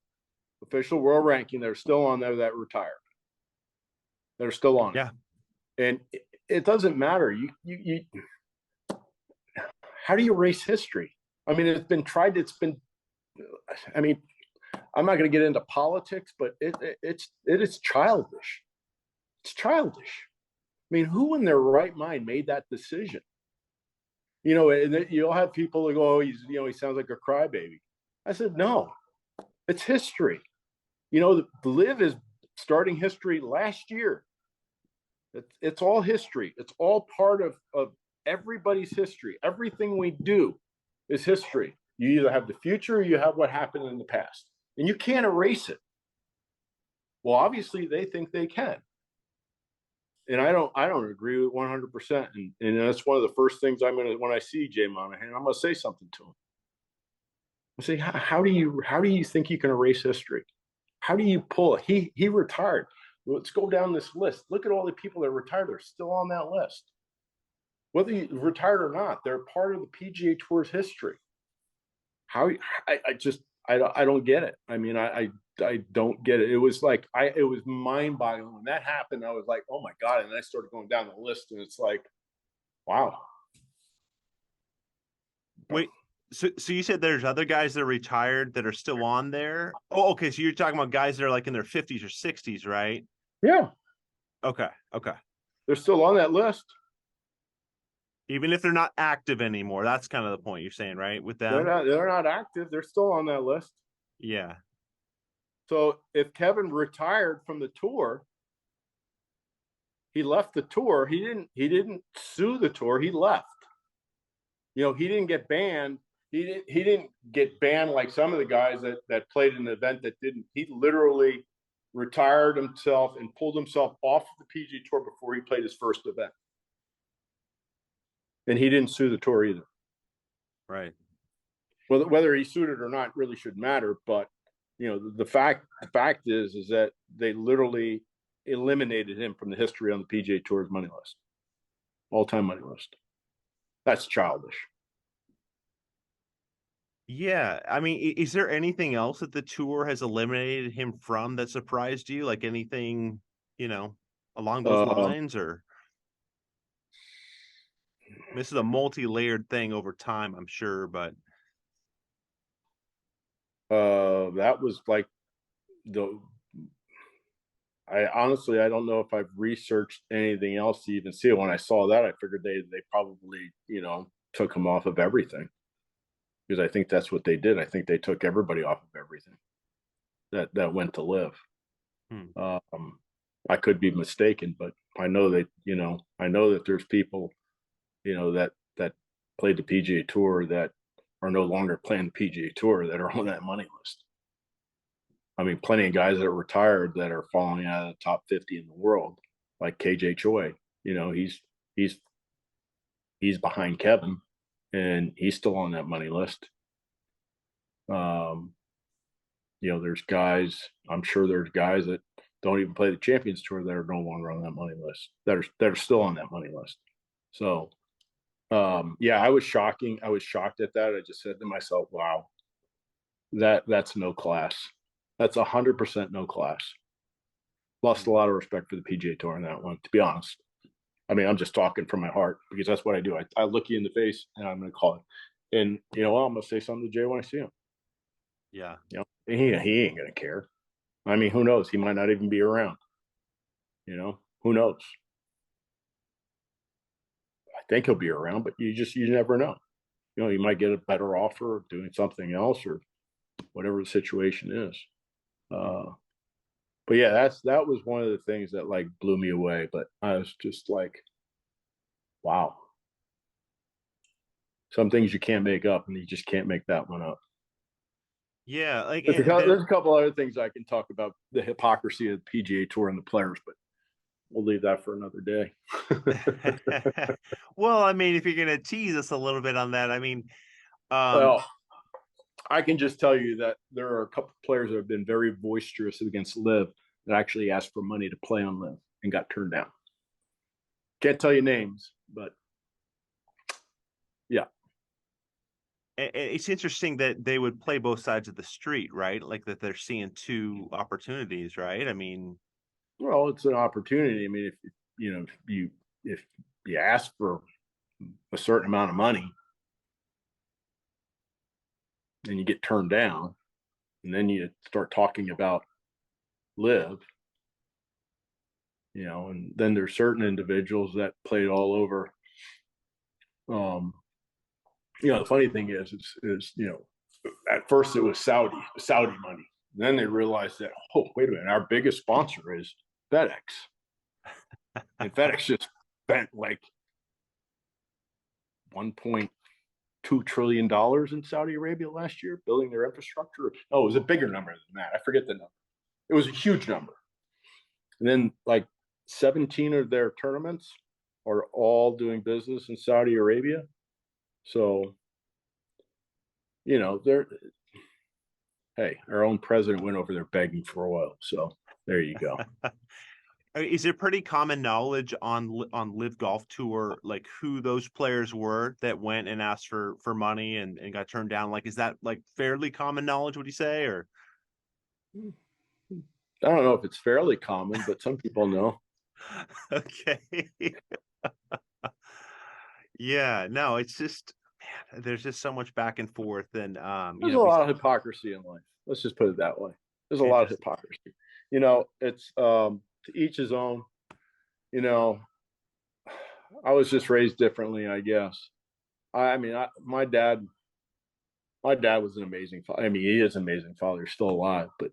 official world ranking that are still on there that retired. That are still on it. Yeah. And it doesn't matter. How do you erase history? I mean, it's been tried. I mean, I'm not going to get into politics, but it is childish. It's childish. I mean, who in their right mind made that decision? And you'll have people that go, "Oh, he sounds like a crybaby." I said, no, it's history. The LIV is starting history last year. It's all history. It's all part of everybody's history. Everything we do is history. You either have the future or you have what happened in the past, and you can't erase it. Well, obviously they think they can, and I don't agree with 100%. And that's one of the first things when I see Jay Monahan, I'm gonna say something to him. I say, how do you think you can erase history? How do you pull it? He retired. Let's go down this list. Look at all the people that retired. They're still on that list. Whether you retired or not, they're part of the PGA Tour's history. I don't get it. I mean, I don't get it. It was mind boggling when that happened. I was like, oh my God. And then I started going down the list, and it's like, wow. Wait, so you said there's other guys that are retired that are still on there? Oh, okay. So you're talking about guys that are like in their 50s or 60s, right? Yeah. Okay. They're still on that list. Even if they're not active anymore, that's kind of the point you're saying, right? With them, they're not active. They're still on that list. Yeah. So if Kevin retired from the tour, he left the tour. He didn't sue the tour. He left. He didn't get banned. He didn't get banned like some of the guys that played in an event that didn't. He literally retired himself and pulled himself off of the PGA Tour before he played his first event. And he didn't sue the tour either. Right. Well, whether he sued it or not really shouldn't matter. But the fact is that they literally eliminated him from the history on the PGA Tour's money list, all-time money list. That's childish. Yeah. I mean, is there anything else that the tour has eliminated him from that surprised you? Like anything, along those lines, or this is a multi-layered thing over time, I'm sure, but that was like I honestly, I don't know if I've researched anything else to even see it. When I saw that, I figured they probably, took him off of everything, because I think that's what they did. I think they took everybody off of everything that went to live. Hmm. I could be mistaken, but I know that, I know that there's people, that played the PGA Tour that are no longer playing the PGA Tour that are on that money list. I mean, plenty of guys that are retired that are falling out of the top 50 in the world, like KJ Choi. He's he's behind Kevin, and he's still on that money list. Um, there's guys. I'm sure there's guys that don't even play the Champions Tour that are no longer on that money list. That are still on that money list. So, yeah, I was shocking. I was shocked at that. I just said to myself, "Wow, that's no class. That's 100% no class." Lost a lot of respect for the PGA Tour on that one, to be honest. I mean, I'm just talking from my heart, because that's what I do. I look you in the face and I'm going to call it. And you know what? I'm going to say something to Jay when I see him. Yeah. He ain't going to care. I mean, who knows? He might not even be around. Who knows? I think he'll be around, but you never know. You might get a better offer of doing something else, or whatever the situation is. But yeah, that was one of the things that like blew me away. But I was just like, wow. Some things you can't make up, and you just can't make that one up. Yeah, like There's a couple other things I can talk about, the hypocrisy of the PGA Tour and the players, but we'll leave that for another day. well, I mean, if you're gonna tease us a little bit on that, I mean, Well, I can just tell you that there are a couple of players that have been very boisterous against LIV that actually asked for money to play on LIV and got turned down. Can't tell you names, but yeah. it's interesting that they would play both sides of the street, right? Like that they're seeing two opportunities, right? I mean, Well, it's an opportunity. I mean, if you ask for a certain amount of money and you get turned down, and then you start talking about LIV, and then there's certain individuals that played all over. The funny thing is at first it was Saudi money. And then they realized that, oh, wait a minute, our biggest sponsor is FedEx. And FedEx just spent like $1.2 trillion in Saudi Arabia last year building their infrastructure. Oh, it was a bigger number than that. I forget the number. It was a huge number. And then like 17 of their tournaments are all doing business in Saudi Arabia. So, they're, hey, our own president went over there begging for oil. So there you go. is it pretty common knowledge on LIV Golf Tour, like who those players were that went and asked for money and got turned down? Like, is that like fairly common knowledge, would you say? Or I don't know if it's fairly common, but some people know. okay. Yeah, no, it's just, man, there's just so much back and forth, and There's a lot of hypocrisy in life. Let's just put it that way. There's a lot of hypocrisy. It's to each his own. I was just raised differently, I guess. I mean, my dad was an amazing father. I mean, he is an amazing father. He's still alive, but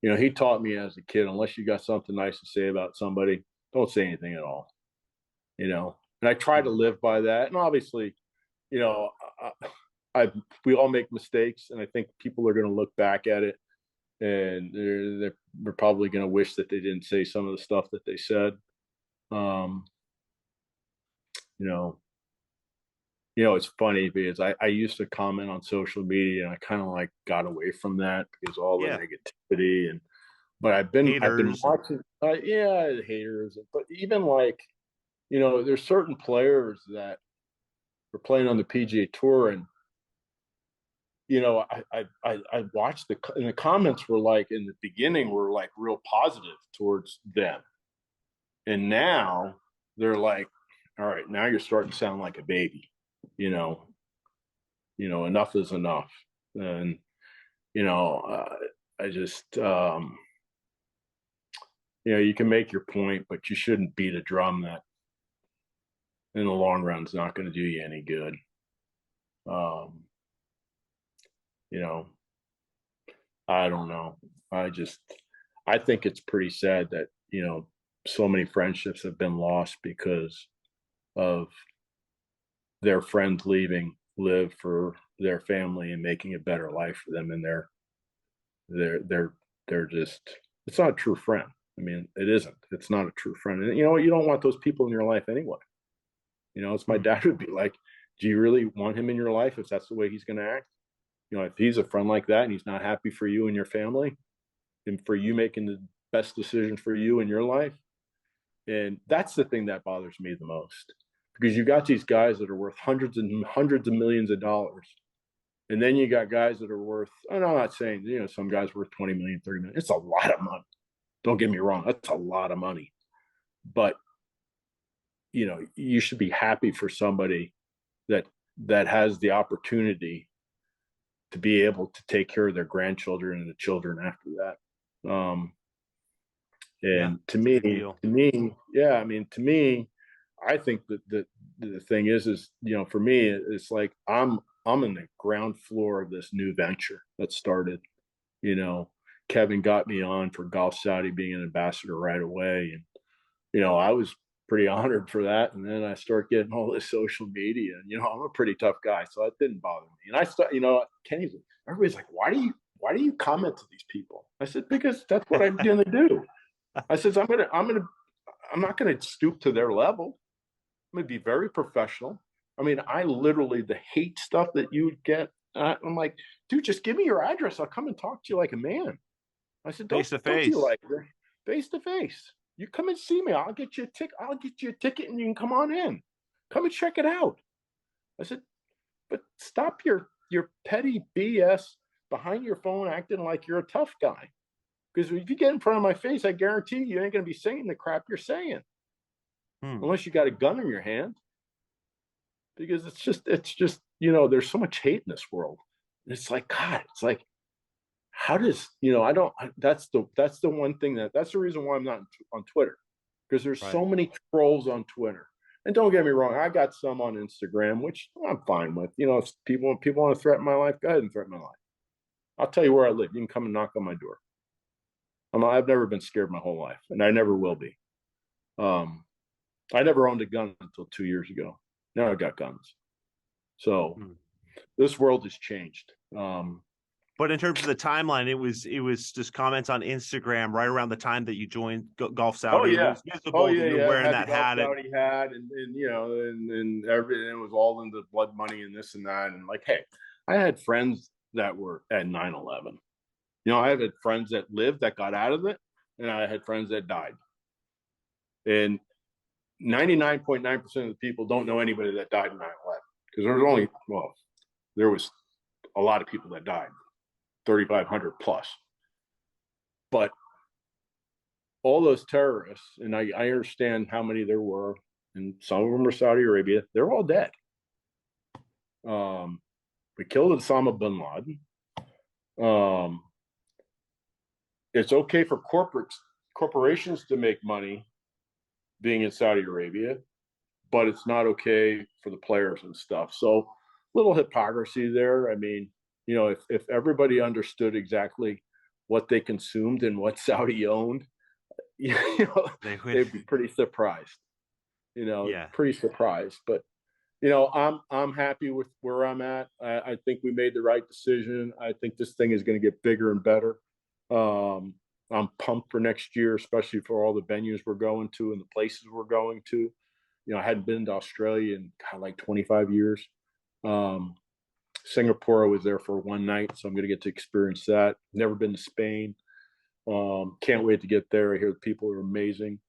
he taught me as a kid, unless you got something nice to say about somebody, don't say anything at all. And I try to live by that. And obviously, we all make mistakes, and I think people are going to look back at it, and they're probably going to wish that they didn't say some of the stuff that they said. It's funny because I used to comment on social media, and I kind of like got away from that because all the negativity, but I've been watching, haters, but even like, there's certain players that were playing on the PGA Tour, and I watched and the comments were like, in the beginning were like real positive towards them, and now they're like, all right, now you're starting to sound like a baby. Enough is enough. And I just you can make your point, but you shouldn't beat a drum that in the long run is not going to do you any good. Um, you know, I don't know. I think it's pretty sad that, so many friendships have been lost because of their friends leaving LIV for their family and making a better life for them. And they're just, it's not a true friend. I mean, it isn't. It's not a true friend. And you don't want those people in your life anyway. It's my dad would be like, do you really want him in your life if that's the way he's going to act? If he's a friend like that and he's not happy for you and your family and for you making the best decision for you in your life. And that's the thing that bothers me the most, because you got these guys that are worth hundreds and hundreds of millions of dollars. And then you got guys that are worth, and I'm not saying, some guys worth 20 million, 30 million. It's a lot of money. Don't get me wrong. That's a lot of money. But, you should be happy for somebody that has the opportunity to be able to take care of their grandchildren and the children after that. And to me, yeah, I mean, to me, I think that the thing is, for me, it's like I'm in the ground floor of this new venture that started. Kevin got me on for Golf Saudi being an ambassador right away, and I was pretty honored for that. And then I start getting all this social media, and I'm a pretty tough guy, so that didn't bother me. And I start, Kenny's, everybody's like, why do you comment to these people? I said, because that's what I'm gonna do. I said, I'm not gonna stoop to their level. I'm gonna be very professional. I mean, I literally, the hate stuff that you would get, I'm like, dude, just give me your address. I'll come and talk to you like a man. I said, face to don't face. you like face to face? You come and see me. I'll get you a ticket. And you can come on in. Come and check it out. I said, but stop your petty BS behind your phone acting like you're a tough guy. Because if you get in front of my face, I guarantee you ain't going to be saying the crap you're saying. Unless you got a gun in your hand. Because it's just, there's so much hate in this world. And it's like, God, it's like, how does, that's the one thing that's the reason why I'm not on Twitter. Because there's so many trolls on Twitter. And don't get me wrong, I got some on Instagram, which I'm fine with. If people want to threaten my life, go ahead and threaten my life. I'll tell you where I live. You can come and knock on my door. I've never been scared my whole life, and I never will be. I never owned a gun until 2 years ago. Now I've got guns. So this world has changed. But in terms of the timeline, it was just comments on Instagram right around the time that you joined Golf Saudi. Oh yeah, it was visible that you were wearing that hat. Saudi hat, and everything was all into blood money and this and that. And like, hey, I had friends that were at 9/11. I had friends that lived that got out of it, and I had friends that died. And 99.9% of the people don't know anybody that died in 9/11, because there was a lot of people that died, 3,500 plus. But all those terrorists, and I understand how many there were, and some of them were Saudi Arabia, they're all dead. We killed Osama bin Laden. It's okay for corporations to make money being in Saudi Arabia, but it's not okay for the players and stuff. So little hypocrisy there. I mean, if everybody understood exactly what they consumed and what Saudi owned, they'd be pretty surprised. Pretty surprised. But I'm happy with where I'm at. I think we made the right decision. I think this thing is going to get bigger and better. I'm pumped for next year, especially for all the venues we're going to and the places we're going to. I hadn't been to Australia in like 25 years. Singapore, I was there for one night, so I'm going to get to experience that. Never been to Spain. Can't wait to get there. I hear the people are amazing.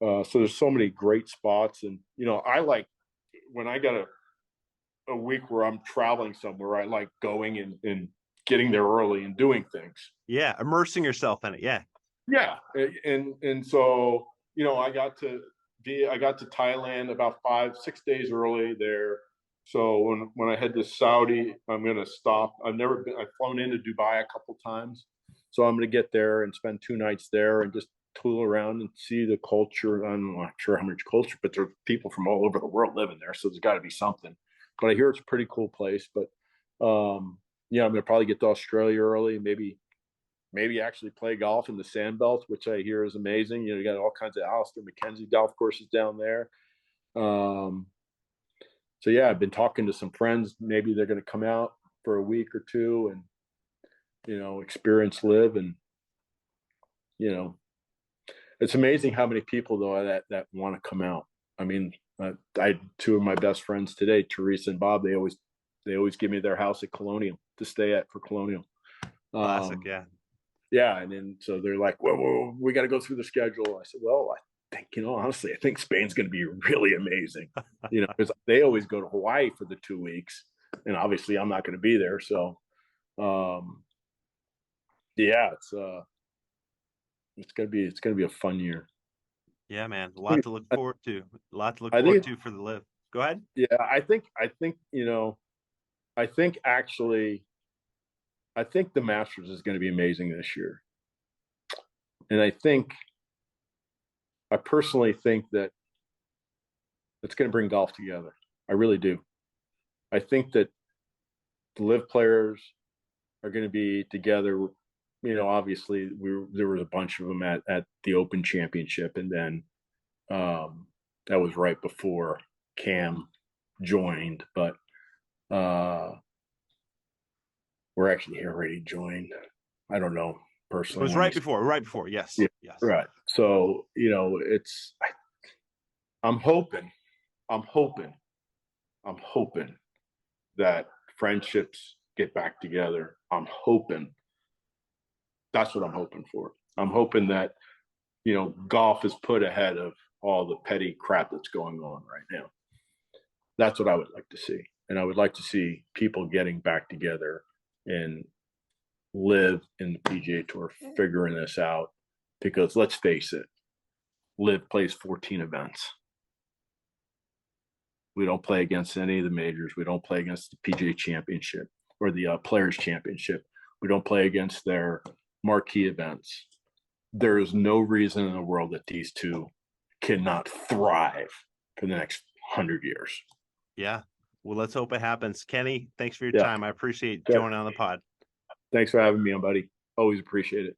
So there's so many great spots. And, I like when I got a week where I'm traveling somewhere, I like going and getting there early and doing things. Yeah, immersing yourself in it. Yeah. Yeah. And so, I got to Thailand about 5-6 days early there. So when I head to Saudi, I'm going to stop. I've flown into Dubai a couple times. So I'm going to get there and spend 2 nights there and just tool around and see the culture. I'm not sure how much culture, but there's people from all over the world living there, so there's got to be something. But I hear it's a pretty cool place. But yeah, I'm gonna probably get to Australia early. Maybe actually play golf in the Sand Belt, which I hear is amazing. You got all kinds of Alistair McKenzie golf courses down there. So yeah, I've been talking to some friends. Maybe they're going to come out for a week or two and experience LIV. And it's amazing how many people though that want to come out. I mean, I two of my best friends today, Teresa and Bob. They always give me their house at Colonial to stay at for Colonial. Classic, yeah. Yeah, and then so they're like, "Well, we got to go through the schedule." I said, "Well, I think honestly, I think Spain's going to be really amazing." Because they always go to Hawaii for the 2 weeks, and obviously I'm not going to be there. So, yeah, it's gonna be a fun year. Yeah, man, a lot to look forward to. A lot to look I forward think to for the LIV. Go ahead. Yeah, I think actually, I think the Masters is going to be amazing this year, and I personally think that it's going to bring golf together. I really do. I think that the LIV players are going to be together. Obviously there was a bunch of them at the Open Championship, and then that was right before Cam joined, but we're actually here already joined. I don't know personally. It was right before. Yes. Yeah, yes. Right. So, I'm hoping that friendships get back together. That's what I'm hoping for. I'm hoping that, golf is put ahead of all the petty crap that's going on right now. That's what I would like to see. And I would like to see people getting back together and LIV in the PGA Tour figuring this out. Because let's face it, LIV plays 14 events. We don't play against any of the majors. We don't play against the PGA Championship or the Players Championship. We don't play against their marquee events. There is no reason in the world that these two cannot thrive for the next 100 years. Yeah. Well, let's hope it happens. Kenny, thanks for your time. I appreciate joining on the pod. Thanks for having me on, buddy. Always appreciate it.